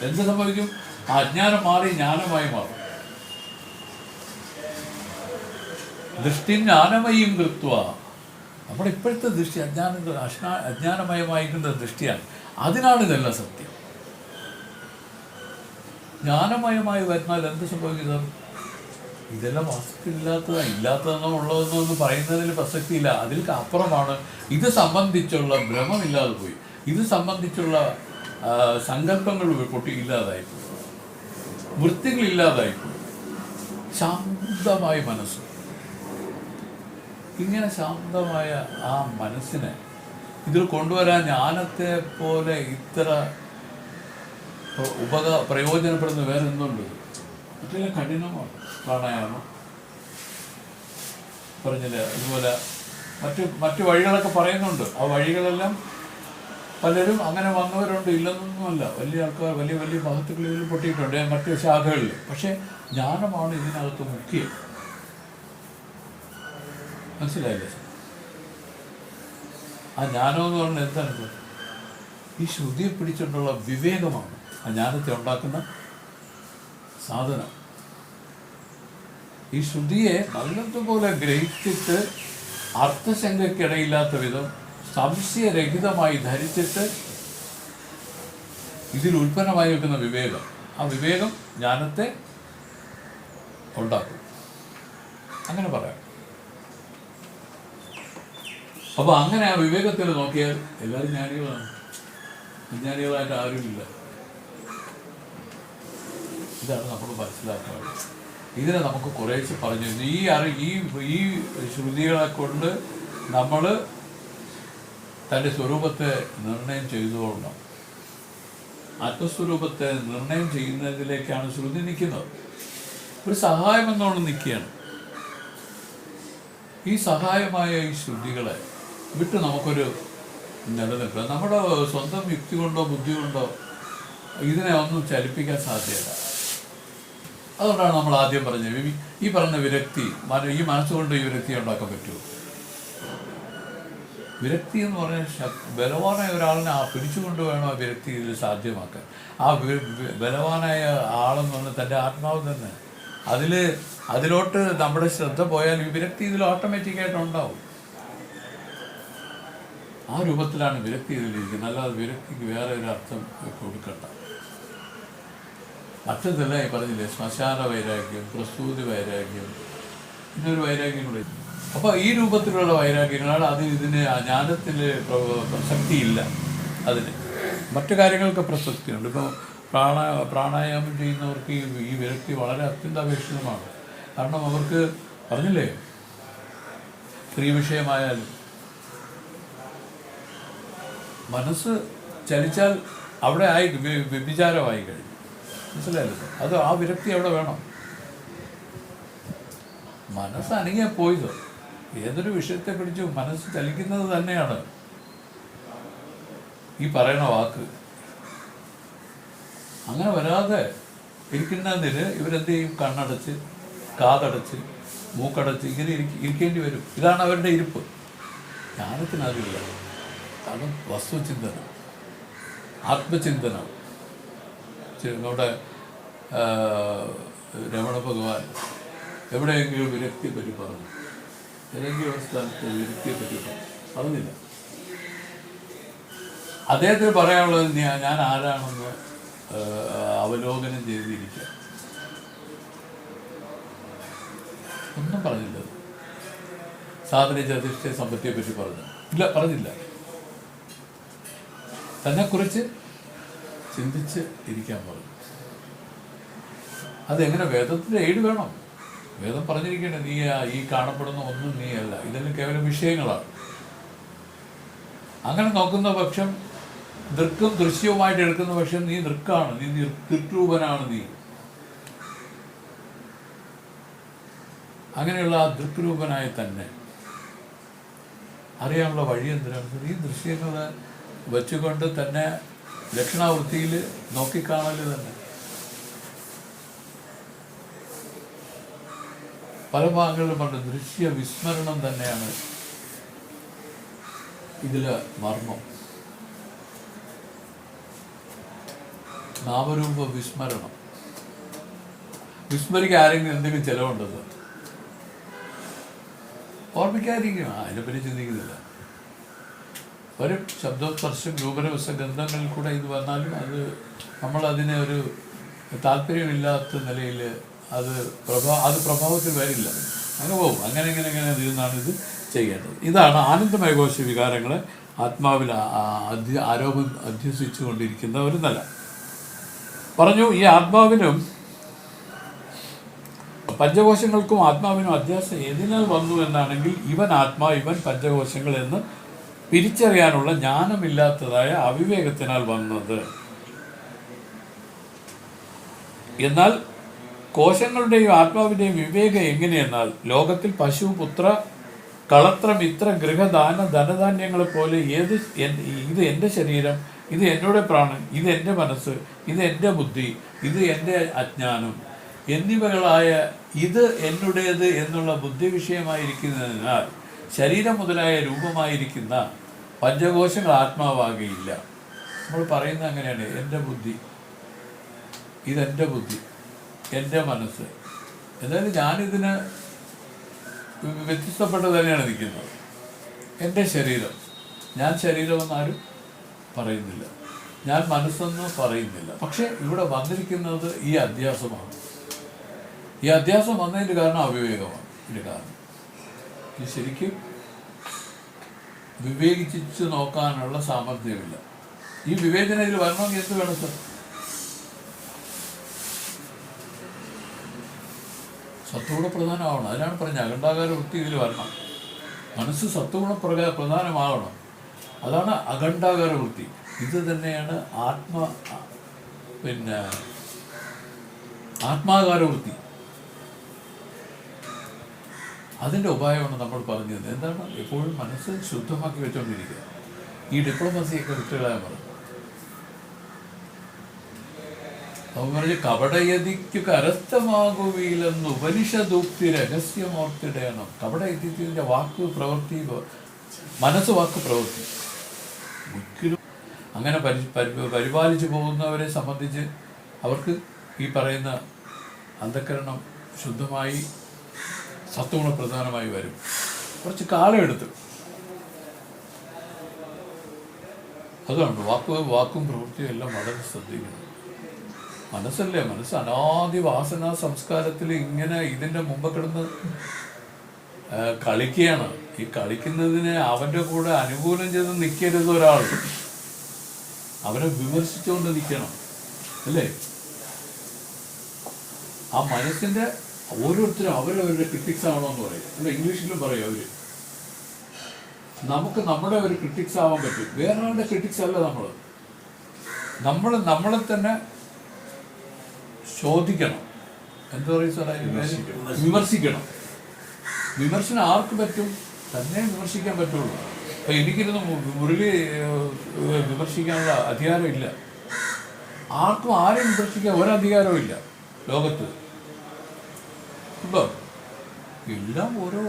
എന്ത് സംഭവിക്കും? ആ അജ്ഞാനം മാറി ജ്ഞാനമായി മാറും. ദൃഷ്ടി ജ്ഞാനമയും കൃത്വ. നമ്മുടെ ഇപ്പോഴത്തെ ദൃഷ്ടി അജ്ഞാനമയമായിരിക്കുന്ന ദൃഷ്ടിയാണ്. അതിനാണ് ഇതെല്ലാം സത്യം. ജ്ഞാനമയമായി വരുന്നാൽ എന്ത് സംഭവിക്കുന്നത്? ഇതെല്ലാം വസ്തുക്കളില്ലാത്തതാണ്, ഇല്ലാത്തതെന്നോ ഉള്ളതെന്നോ എന്ന് പറയുന്നതിൽ പ്രസക്തിയില്ല. അതിൽ അപ്പുറമാണ് ഇത് സംബന്ധിച്ചുള്ള ഭ്രമമില്ലാതെ പോയി, ഇത് സംബന്ധിച്ചുള്ള സങ്കല്പങ്ങൾ ഇല്ലാതായിപ്പോയി, വൃത്തികളില്ലാതായിപ്പോയി. ശാന്തമായ മനസ്സ്, ഇങ്ങനെ ശാന്തമായ ആ മനസ്സിനെ ഇതിൽ കൊണ്ടുവരാൻ ജ്ഞാനത്തെ പോലെ ഇത്ര പ്രയോജനപ്പെടുന്ന വേറെ എന്തുണ്ട്? മറ്റെല്ലാം കഠിനമാണ്. പ്രാണായാമം പറഞ്ഞില്ല, അതുപോലെ മറ്റു വഴികളൊക്കെ പറയുന്നുണ്ട്. ആ വഴികളെല്ലാം പലരും അങ്ങനെ വന്നവരുണ്ട്, ഇല്ലെന്നൊന്നുമല്ല. വലിയ ആൾക്കാർ വലിയ വലിയ മഹത്തുക്കളിൽ പൊട്ടിയിട്ടുണ്ട് മറ്റു ശാഖകളിൽ. പക്ഷേ ജ്ഞാനമാണ് ഇതിനകത്ത് മുഖ്യം. മനസ്സിലായില്ലേ? ആ ജ്ഞാനം എന്ന് പറഞ്ഞാൽ എന്താണ്? ഈ ശ്രുതിയെ പിടിച്ചിട്ടുള്ള വിവേകമാണ് ആ ജ്ഞാനത്തെ ഉണ്ടാക്കുന്ന സാധനം. ഈ ശ്രുതിയെ നല്ലതുപോലെ ഗ്രഹിച്ചിട്ട് അർത്ഥശങ്കയ്ക്കിടയില്ലാത്ത വിധം സംശയരഹിതമായി ധരിച്ചിട്ട് ഇതിൽ ഉൽപ്പന്നമായി നിൽക്കുന്ന വിവേകം, ആ വിവേകം ജ്ഞാനത്തെ ഉണ്ടാക്കും. അങ്ങനെ പറയാം. അപ്പോൾ അങ്ങനെ ആ വിവേകത്തിൽ നോക്കിയാൽ എല്ലാവരും ജ്ഞാനികളാണ്. അജ്ഞാനികളായിട്ട് ആരുമില്ല. ഇതാണ് നമ്മൾ മനസ്സിലാക്കുന്നത്. ഇതിനെ നമുക്ക് കുറേശ്ശെ പറഞ്ഞു ഈ ശ്രുതികളെ കൊണ്ട് നമ്മൾ തൻ്റെ സ്വരൂപത്തെ നിർണയം ചെയ്തുകൊള്ളണം. ആത്മസ്വരൂപത്തെ നിർണയം ചെയ്യുന്നതിലേക്കാണ് ശ്രുതി നിൽക്കുന്നത്. ഒരു സഹായം എന്നോണം നിൽക്കുകയാണ്. ഈ സഹായമായ ഈ ശ്രുതികളെ വിട്ട് നമുക്കൊരു നിലനിൽക്കുക. നമ്മുടെ സ്വന്തം യുക്തി കൊണ്ടോ ബുദ്ധി കൊണ്ടോ ഇതിനെ ഒന്നും ചലിപ്പിക്കാൻ സാധ്യത. അതുകൊണ്ടാണ് നമ്മൾ ആദ്യം പറഞ്ഞത് ഈ പറഞ്ഞ വിരക്തി, ഈ മനസ്സുകൊണ്ട് ഈ വിരക്തി ഉണ്ടാക്കാൻ പറ്റുമോ? വിരക്തി എന്ന് പറഞ്ഞാൽ ബലവാനായ ഒരാളിനെ പിടിച്ചുകൊണ്ട് വേണം ആ വിരക്തി ഇതിൽ സാധ്യമാക്കാൻ. ആ ബലവാനായ ആളെന്ന് പറഞ്ഞാൽ തൻ്റെ ആത്മാവ് തന്നെ. അതിലോട്ട് നമ്മുടെ ശ്രദ്ധ പോയാൽ ഈ വിരക്തി ഇതിൽ ഓട്ടോമാറ്റിക്കായിട്ട് ഉണ്ടാവും. ആ രൂപത്തിലാണ് വിരക്തി ഇതിലിരിക്കുന്നത്. അല്ലാതെ വിരക്തിക്ക് വേറെ ഒരു അർത്ഥം കൊടുക്കണ്ട. മറ്റതെല്ലാം ഈ പറഞ്ഞില്ലേ, ശ്മശാന വൈരാഗ്യം, പ്രസൂതി വൈരാഗ്യം, ഇന്നൊരു വൈരാഗ്യം കൂടെ. അപ്പോൾ ഈ രൂപത്തിലുള്ള വൈരാഗ്യങ്ങളാണ്. ഇതിന് ജ്ഞാനത്തിൽ പ്രസക്തിയില്ല. അതിന് മറ്റു കാര്യങ്ങൾക്ക് പ്രസക്തിയുണ്ട്. ഇപ്പോൾ പ്രാണായാമം ചെയ്യുന്നവർക്ക് ഈ വിരക്തി വളരെ അത്യന്താപേക്ഷിതമാണ്. കാരണം അവർക്ക് പറഞ്ഞില്ലേ, സ്ത്രീ വിഷയമായാലും മനസ്സ് ചലിച്ചാൽ അവിടെ വ്യഭിചാരമായി കഴിഞ്ഞു. മനസ്സിലായല്ലോ? അത് ആ വിരക്തി അവിടെ വേണം. മനസ്സ് അനങ്ങിയാൽ പോയത് ഏതൊരു വിഷയത്തെ പിടിച്ച് മനസ്സ് ചലിക്കുന്നത് തന്നെയാണ് ഈ പറയുന്ന വാക്ക്. അങ്ങനെ വരാതെ ഇരിക്കുന്നതിന് ഇവരെന്ത് ചെയ്യും? കണ്ണടച്ച്, കാതടച്ച്, മൂക്കടച്ച് ഇങ്ങനെ ഇരിക്കേണ്ടി വരും. ഇതാണ് അവരുടെ ഇരിപ്പ്. ജ്ഞാനത്തിന് അതില്ല. കാരണം വസ്തുചിന്തനം, ആത്മചിന്തനം. നമ്മുടെ രമണ ഭഗവാൻ എവിടെയെങ്കിലും വിരക്തിയെ പറ്റി പറഞ്ഞു? ഏതെങ്കിലും ഒരു സ്ഥലത്ത് വിരക്തിയെ പറ്റി പറഞ്ഞില്ല. അദ്ദേഹത്തിന് പറയാനുള്ളത് ഞാൻ ആരാണെന്ന് അവലോകനം ചെയ്തിരിക്കുക. ഒന്നും പറഞ്ഞില്ല. സാധന ചതുഷ്ട സമ്പത്തിയെ പറ്റി പറഞ്ഞു ഇല്ല, പറഞ്ഞില്ല. തന്നെക്കുറിച്ച് ചിന്തിച്ച് ഇരിക്കാൻ പറഞ്ഞു. അതെങ്ങനെ? വേദത്തിൻ്റെ എയ്ഡ് വേണം. വേദം പറഞ്ഞിരിക്കണേ, നീ ഈ കാണപ്പെടുന്ന ഒന്നും നീയല്ല, ഇതെല്ലാം കേവലം വിഷയങ്ങളാണ്. അങ്ങനെ നോക്കുന്ന പക്ഷം, ദൃക്കും ദൃശ്യവുമായിട്ട് എടുക്കുന്ന പക്ഷം നീ ദൃക്കാണ്, നീ ദൃക്രൂപനാണ്. നീ അങ്ങനെയുള്ള ആ ദൃക്രൂപനായി തന്നെ അറിയാനുള്ള വഴി എന്തിനാണ്? ഈ ദൃശ്യങ്ങളെ വെച്ചുകൊണ്ട് തന്നെ ലക്ഷണാവൃത്തിയിൽ നോക്കിക്കാണൽ തന്നെ. പല ഭാഗങ്ങളിലും പറഞ്ഞ ദൃശ്യ വിസ്മരണം തന്നെയാണ് ഇതിൽ മർമ്മം. നാമരൂപ വിസ്മരണം. വിസ്മരിക്കാൻ ആരെങ്കിലും എന്തെങ്കിലും ചിലവുണ്ടത്? ഓർമ്മിക്കാതിരിക്കും. അതിനെപ്പറ്റി ചിന്തിക്കുന്നില്ല. ഒരു ശബ്ദസ്പർശം രൂപരവസ്ഥ ഗന്ധങ്ങളിൽ കൂടെ ഇത് വന്നാലും അത് നമ്മളതിനെ ഒരു താല്പര്യമില്ലാത്ത നിലയിൽ അത് പ്രഭാവത്തിൽ വരില്ല. അങ്ങനെ പോകും. അങ്ങനെ തീർന്നാണ് ഇത് ചെയ്യേണ്ടത്. ഇതാണ് ആനന്ദമയഘോഷ വികാരങ്ങളെ ആത്മാവിൽ അധ്യസിച്ചു കൊണ്ടിരിക്കുന്ന ഒരു നില. പറഞ്ഞു, ഈ ആത്മാവിനും പഞ്ചകോശങ്ങൾക്കും ആത്മാവിനും അധ്യാസം ഏതിനാൽ വന്നു എന്നാണെങ്കിൽ ഇവൻ ആത്മാ, ഇവൻ പഞ്ചകോശങ്ങൾ എന്ന് തിരിച്ചറിയാനുള്ള ജ്ഞാനമില്ലാത്തതായ അവിവേകത്തിനാൽ വന്നത്. എന്നാൽ കോശങ്ങളുടെയും ആത്മാവിൻ്റെയും വിവേകം എങ്ങനെയെന്നാൽ, ലോകത്തിൽ പശു, പുത്ര, കളത്ര, മിത്ര, ഗൃഹദാന, ധനധാന്യങ്ങളെപ്പോലെ ഇത് എൻ്റെ ശരീരം, ഇത് എന്നോട് പ്രാണൻ, ഇത് എൻ്റെ മനസ്സ്, ഇത് എൻ്റെ ബുദ്ധി, ഇത് എൻ്റെ അജ്ഞാനം എന്നിവകളായ ഇത് എന്നുടേത് എന്നുള്ള ബുദ്ധി വിഷയമായിരിക്കുന്നതിനാൽ ശരീരം മുതലായ രൂപമായിരിക്കുന്ന പഞ്ചകോശങ്ങൾ ആത്മാവാകുകയില്ല. നമ്മൾ പറയുന്നത് അങ്ങനെയാണ്. എൻ്റെ ബുദ്ധി, ഇതെൻ്റെ ബുദ്ധി, എൻ്റെ മനസ്സ്. എന്നാലും ഞാനിതിന് വ്യത്യസ്തപ്പെട്ട് തന്നെയാണ് നിൽക്കുന്നത്. എൻ്റെ ശരീരം, ഞാൻ ശരീരമെന്നാരും പറയുന്നില്ല, ഞാൻ മനസ്സെന്ന് പറയുന്നില്ല. പക്ഷെ ഇവിടെ വന്നിരിക്കുന്നത് ഈ അധ്യാസമാണ്. ഈ അധ്യാസം വന്നതിൻ്റെ കാരണം അവിവേകമാണ്. ഇതിൻ്റെ കാരണം ഇത് ശരിക്കും വിവേചിച്ച് നോക്കാനുള്ള സാമർഥ്യമില്ല. ഈ വിവേചനം ഇതിൽ വരണമെങ്കിൽ എന്ത് വേണം സർ? സത്വഗുണ പ്രധാനമാവണം. അതിനാണ് പറഞ്ഞത് അഖണ്ഡാകാര വൃത്തി ഇതിൽ വരണം. മനസ്സ് സത്വഗുണ പ്രധാനമാകണം. അതാണ് അഖണ്ഡാകാര വൃത്തി. ഇത് തന്നെയാണ് ആത്മാകാര വൃത്തി. അതിൻ്റെ ഉപായമാണ് നമ്മൾ പറഞ്ഞത്. എന്താണ്? എപ്പോഴും മനസ്സ് ശുദ്ധമാക്കി വെച്ചുകൊണ്ടിരിക്കുക. ഈ ഡിപ്ലോമസിയൊക്കെ വിട്ടുകളയാൻ പറഞ്ഞു. അവൻ പറഞ്ഞ് കപടയതിക്കു കരസ്ഥമാകുകയില്ലെന്ന് ഉപനിഷദൂക്തി രഹസ്യമോർത്തിടയണം. കപടയതിൻ്റെ വാക്ക് പ്രവൃത്തി, മനസ്സ് വാക്ക് പ്രവൃത്തി ഒരിക്കലും അങ്ങനെ പരിപാലിച്ചു പോകുന്നവരെ സംബന്ധിച്ച് അവർക്ക് ഈ പറയുന്ന അന്ധക്കരണം ശുദ്ധമായി സത്വഗുണ പ്രധാനമായി വരും. കുറച്ച് കാലം എടുത്തു. അതുകൊണ്ട് വാക്കും പ്രവൃത്തിയും എല്ലാം വളരെ ശ്രദ്ധിക്കണം. മനസ്സല്ലേ, മനസ്സ് അനാദി വാസന സംസ്കാരത്തിൽ ഇങ്ങനെ ഇതിൻ്റെ മുമ്പ് കിടന്ന് കളിക്കുകയാണ്. ഈ കളിക്കുന്നതിന് അവൻ്റെ കൂടെ അനുകൂലം ചെയ്ത് നിൽക്കരുത് ഒരാൾ. അവനെ വിമർശിച്ചുകൊണ്ട് നിൽക്കണം, അല്ലേ? ആ മനസ്സിൻ്റെ ഓരോരുത്തരും അവരവരുടെ ക്രിട്ടിക്സ് ആവണമെന്ന് പറയും, അല്ല ഇംഗ്ലീഷിലും പറയും അവർ. നമുക്ക് നമ്മുടെ ഒരു ക്രിട്ടിക്സ് ആവാൻ പറ്റും, വേറൊരാളുടെ ക്രിട്ടിക്സ് അല്ല. നമ്മളെ തന്നെ ശോധിക്കണം. എന്താ പറയുക സാറേ? വിമർശിക്കണം. വിമർശനം ആർക്ക് പറ്റും? തന്നെ വിമർശിക്കാൻ പറ്റുള്ളൂ. അപ്പം എനിക്കിരുന്ന് മുരളി വിമർശിക്കാനുള്ള അധികാരമില്ല. ആർക്കും ആരെയും വിമർശിക്കാൻ ഒരധികാരവും ഇല്ല ലോകത്ത്. ഇപ്പം എല്ലാം ഓരോ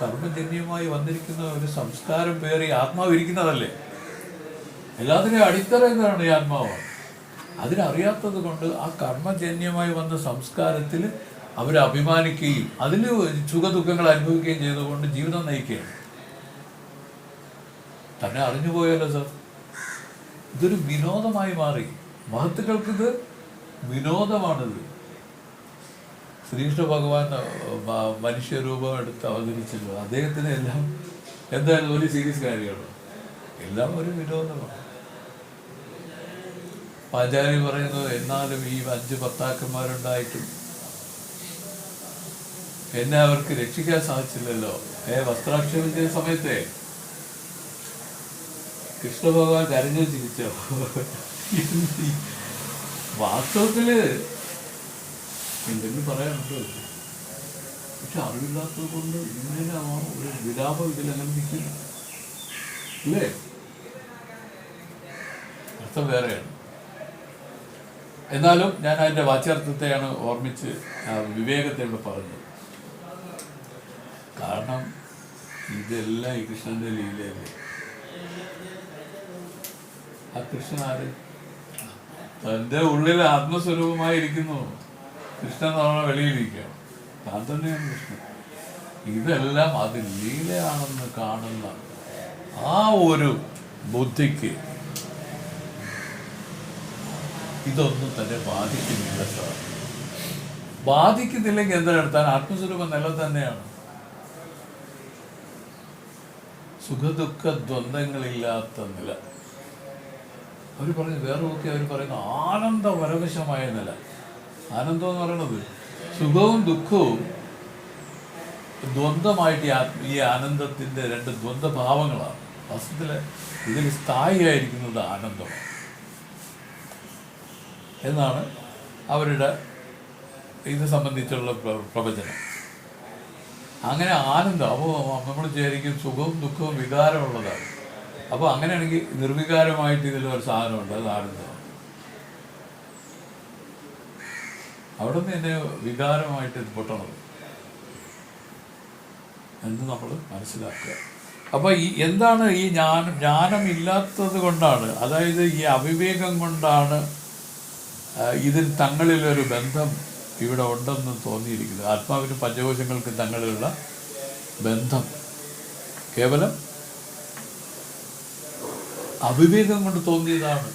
കർമ്മജന്യമായി വന്നിരിക്കുന്ന ഒരു സംസ്കാരം പേറി ആത്മാവ് ഇരിക്കുന്നതല്ലേ. എല്ലാത്തിനും അടിത്തറ എന്താണ്? ഈ ആത്മാവ്. അതിനറിയാത്തത് കൊണ്ട് ആ കർമ്മജന്യമായി വന്ന സംസ്കാരത്തിൽ അവർ അഭിമാനിക്കുകയും അതിൽ സുഖദുഃഖങ്ങൾ അനുഭവിക്കുകയും ചെയ്തുകൊണ്ട് ജീവിതം നയിക്കുകയാണ്. തന്നെ അറിഞ്ഞുപോയല്ലോ സർ. ഇതൊരു വിനോദമായി മാറി. മഹത്തുക്കൾക്കിത് വിനോദമാണിത്. ശ്രീകൃഷ്ണ ഭഗവാൻ മനുഷ്യരൂപം എടുത്ത് അവതരിച്ചല്ലോ. അദ്ദേഹത്തിന് എല്ലാം എന്തായാലും ഒരു സീരിയസ് കാര്യമാണ്. എല്ലാം ഒരു വിനോദമാണ്. ആചാര്യ പറയുന്നത്, എന്നാലും ഈ 5 ഭർത്താക്കന്മാരുണ്ടായിട്ടും എന്നെ അവർക്ക് രക്ഷിക്കാൻ സാധിച്ചില്ലല്ലോ. വസ്ത്രാക്ഷേപം ചെയ്ത സമയത്തെ കൃഷ്ണ ഭഗവാൻ കരഞ്ഞു ചിരിച്ചോ? വാസ്തവത്തില് എന്തെങ്കിലും പറയാനുണ്ടോ? പക്ഷെ അറിവില്ലാത്തത് കൊണ്ട് ഇങ്ങനെ ഒരു വിലാപം ഇതിലങ്ങനെ നിൽക്കില്ല, അല്ലേ? അർത്ഥം വേറെയാണ്. എന്നാലും ഞാൻ അതിൻ്റെ വാച്യാർത്ഥത്തെയാണ് ഓർമ്മിച്ച് വിവേകത്തെ ഇവിടെ പറഞ്ഞത്. കാരണം ഇതെല്ലാം ഈ കൃഷ്ണന്റെ ലീലയല്ലേ. ആ കൃഷ്ണൻ ആര്? തൻ്റെ ഉള്ളിൽ ആത്മസ്വരൂപമായിരിക്കുന്നു. കൃഷ്ണൻ നമ്മളെ വെളിയിലിരിക്കുകയാണ്. താൻ തന്നെയാണ് കൃഷ്ണൻ. ഇതെല്ലാം അത് ലീലയാണെന്ന് കാണുന്ന ആ ഒരു ബുദ്ധിക്ക് ഇതൊന്നും തന്നെ ബാധിക്കുന്നില്ല സാർ. ബാധിക്കുന്നില്ലെങ്കിൽ എന്താണ്? താൻ ആത്മസ്വരൂപം നില തന്നെയാണ്. സുഖദുഃഖ ദ്വന്ദ്ങ്ങളില്ലാത്ത നില. അവർ പറഞ്ഞു വേറൊക്കെ അവർ പറയുന്ന ആനന്ദപരവശമായ നില. ആനന്ദം എന്ന് പറയുന്നത് സുഖവും ദുഃഖവും ദ്വന്ദ്മായിട്ട് ഈ ആനന്ദത്തിൻ്റെ 2 ദ്വന്ദ്ഭാവങ്ങളാണ്. വാസ്തവത്തിൽ ഇതിൽ സ്ഥായിയായിരിക്കുന്നത് ആനന്ദമാണ് എന്നാണ് അവരുടെ ഇത് സംബന്ധിച്ചുള്ള പ്രവചനം. അങ്ങനെ ആനന്ദം, അപ്പോൾ നമ്മൾ വിചാരിക്കും സുഖവും ദുഃഖവും വികാരമുള്ളതാണ്. അപ്പോൾ അങ്ങനെയാണെങ്കിൽ നിർവികാരമായിട്ട് ഇതിലൊരു സാധനമുണ്ട്, അത് ആനന്ദമാണ്. അവിടെ നിന്ന് തന്നെ വികാരമായിട്ട് പൊട്ടണത് എന്ന് നമ്മൾ മനസ്സിലാക്കുക. അപ്പോൾ എന്താണ് ഈ ജ്ഞാനമില്ലാത്തത് കൊണ്ടാണ്, അതായത് ഈ അവിവേകം കൊണ്ടാണ് ഇതിൽ തങ്ങളിലൊരു ബന്ധം ഇവിടെ ഉണ്ടെന്ന് തോന്നിയിരിക്കുന്നത്. ആത്മാവിനും പഞ്ചകോശങ്ങൾക്കും തങ്ങളിലുള്ള ബന്ധം കേവലം അവിവേകം കൊണ്ട് തോന്നിയതാണ്.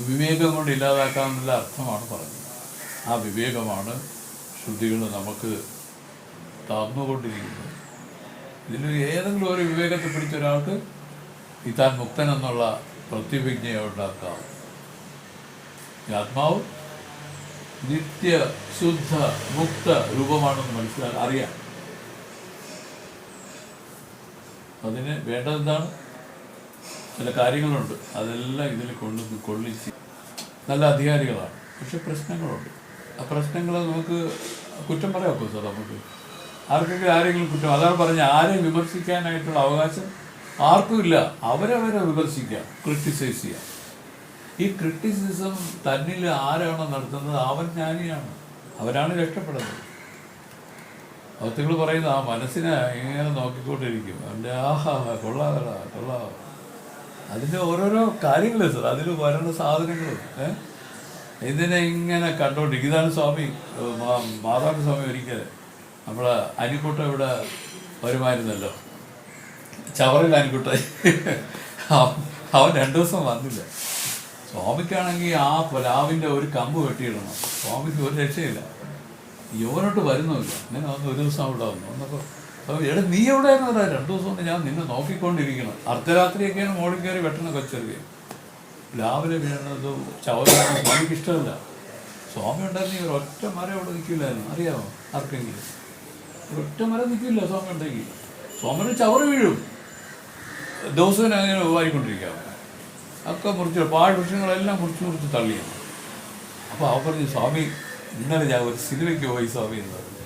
വിവേകം കൊണ്ട് ഇല്ലാതാക്കാമെന്നുള്ള അർത്ഥമാണ് പറഞ്ഞത്. ആ വിവേകമാണ് ശ്രുതികൾ നമുക്ക് തന്നുകൊണ്ടിരിക്കുന്നത്. ഇതിൽ ഏതെങ്കിലും ഒരു വിവേകത്തെ പിടിച്ച ഒരാൾക്ക് താൻ മുക്തൻ എന്നുള്ള പ്രതിവിജ്ഞയെ ഉണ്ടാക്കാം. ഈ ആത്മാവ് നിത്യ ശുദ്ധ മുക്ത രൂപമാണെന്ന് മനസ്സിലാക്കാൻ അറിയാം. അതിന് വേണ്ടതെന്താണ്? ചില കാര്യങ്ങളുണ്ട്, അതെല്ലാം ഇതിൽ കൊള്ളിച്ച് നല്ല അധികാരികളാണ്. പക്ഷെ പ്രശ്നങ്ങളുണ്ട്. ആ പ്രശ്നങ്ങൾ നമുക്ക് കുറ്റം പറയാമോ സാർ? നമുക്ക് ആരെങ്കിലും കുറ്റം, അതാണ് പറഞ്ഞ ആരെയും വിമർശിക്കാനായിട്ടുള്ള അവകാശം ആർക്കും ഇല്ല. അവരവരെ വിമർശിക്കാം, ക്രിട്ടിസൈസ് ചെയ്യാം. ഈ ക്രിട്ടിസിസം തന്നിൽ ആരാണോ നടത്തുന്നത് അവൻ ജ്ഞാനിയാണ്, അവരാണ് രക്ഷപ്പെടുന്നത്. ഭക്തികൾ പറയുന്നത് ആ മനസ്സിനെ ഇങ്ങനെ നോക്കിക്കൊണ്ടിരിക്കും, അവൻ്റെ ആഹാ കൊള്ളാ. അതിൻ്റെ ഓരോരോ കാര്യങ്ങൾ സാർ, അതിൽ വരുന്ന സാധനങ്ങളും ഇതിനെ ഇങ്ങനെ കണ്ടുകൊണ്ടിരിക്കും. ഇതാണ് സ്വാമി മാതാവിൻ്റെ സ്വാമി ഒരിക്കൽ നമ്മളെ അനിക്കുട്ട ഇവിടെ വരുമായിരുന്നല്ലോ, ചവറിൽ അനിക്കുട്ട. അവൻ 2 ദിവസം വന്നില്ല. സ്വാമിക്കാണെങ്കിൽ ആ പ്ലാവിൻ്റെ ഒരു കമ്പ് വെട്ടിയിടണം. സ്വാമിക്ക് ഒരു രക്ഷയില്ല, യുവനോട്ട് വരുന്നുമില്ല. അങ്ങനെ വന്ന് ഒരു ദിവസം അവിടെ വന്നപ്പോൾ എടാ നീ എവിടെയായിരുന്നു? 2 ദിവസം കൊണ്ട് ഞാൻ നിന്നെ നോക്കിക്കൊണ്ടിരിക്കണം. അർദ്ധരാത്രിയൊക്കെയാണ് മോളിൽ കയറി വെട്ടണ കൊച്ചെറിയ പ്ലാവിലെ വീണത് ചവറാണ്. സ്വാമിക്ക് ഇഷ്ടമല്ല. സ്വാമി ഉണ്ടായിരുന്നെങ്കിൽ ഒരൊറ്റ മരം അവിടെ നിൽക്കില്ലായിരുന്നു. അറിയാമോ ആർക്കെങ്കിലും? ഒരൊറ്റ മരം നിൽക്കില്ല സ്വാമി ഉണ്ടെങ്കിൽ. സ്വാമിന് ചവറ് വീഴും. ദിവസവും അങ്ങനെ വായിക്കൊണ്ടിരിക്കാം. ഒക്കെ മുറിച്ച് പാഴ്വൃക്ഷങ്ങളെല്ലാം മുറിച്ച് തള്ളിയാണ്. അപ്പോൾ അവ പറഞ്ഞു സ്വാമി ഇന്നലെ ഞാൻ ഒരു സിനിമയ്ക്ക് പോയി സ്വാമി എന്ന് പറഞ്ഞു.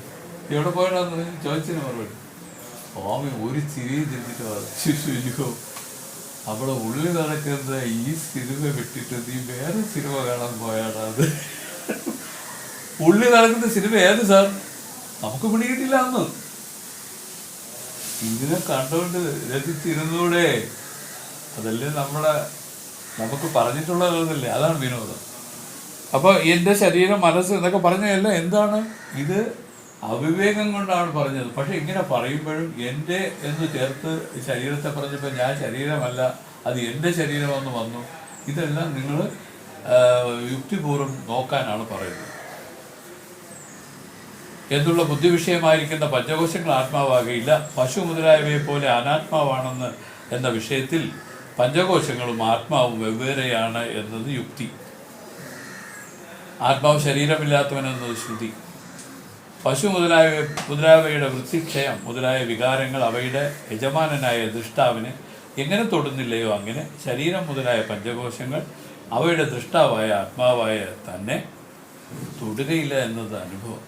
എവിടെ പോയതാന്ന് ചോദിച്ചതിന് മറുപടി സ്വാമി ഒരു ചിരിയും ചിരിച്ചിട്ട് പറഞ്ഞു, അവിടെ ഉള്ളിൽ നടക്കുന്ന ഈ സിനിമ വിട്ടിട്ട് നീ വേറെ സിനിമ കാണാൻ പോയാടാ. അത് ഉള്ളിൽ നടക്കുന്ന സിനിമ ഏത് സാർ? നമുക്ക് പിടികിട്ടില്ല അന്ന്. ഇതിനെ കണ്ടുകൊണ്ട് രസിച്ചിരുന്നൂടെ? അതല്ലേ നമുക്ക് പറഞ്ഞിട്ടുള്ളതല്ലേ? അതാണ് വിനോദം. അപ്പോൾ എൻ്റെ ശരീരം മനസ്സ് എന്നൊക്കെ പറഞ്ഞതല്ല എന്താണ് ഇത്? അവിവേകം കൊണ്ടാണ് പറഞ്ഞത്. പക്ഷെ ഇങ്ങനെ പറയുമ്പോഴും എൻ്റെ എന്ന് ചേർത്ത് ശരീരത്തെ പറഞ്ഞപ്പോൾ ഞാൻ ശരീരമല്ല, അത് എൻ്റെ ശരീരമെന്ന് വന്നു. ഇതെല്ലാം നിങ്ങൾ യുക്തിപൂർവ്വം നോക്കാനാണ് പറയുന്നത്. എന്നുള്ള ബുദ്ധിവിഷയമായിരിക്കുന്ന പഞ്ചകോശങ്ങൾ ആത്മാവാകയില്ല, പശു മുതലായവയെ പോലെ അനാത്മാവാണെന്ന് എന്ന വിഷയത്തിൽ പഞ്ചകോശങ്ങളും ആത്മാവും വെവ്വേറെയാണ് എന്നത് യുക്തി. ആത്മാവ് ശരീരമില്ലാത്തവനെന്നത് ശ്രുതി. പശു മുതലായവയുടെ വൃത്തിക്ഷയം മുതലായ വികാരങ്ങൾ അവയുടെ യജമാനനായ ദൃഷ്ടാവിന് എങ്ങനെ തൊടുന്നില്ലയോ അങ്ങനെ ശരീരം മുതലായ പഞ്ചകോശങ്ങൾ അവയുടെ ദൃഷ്ടാവായ ആത്മാവായ തന്നെ തൊടുകയില്ല എന്നത് അനുഭവം.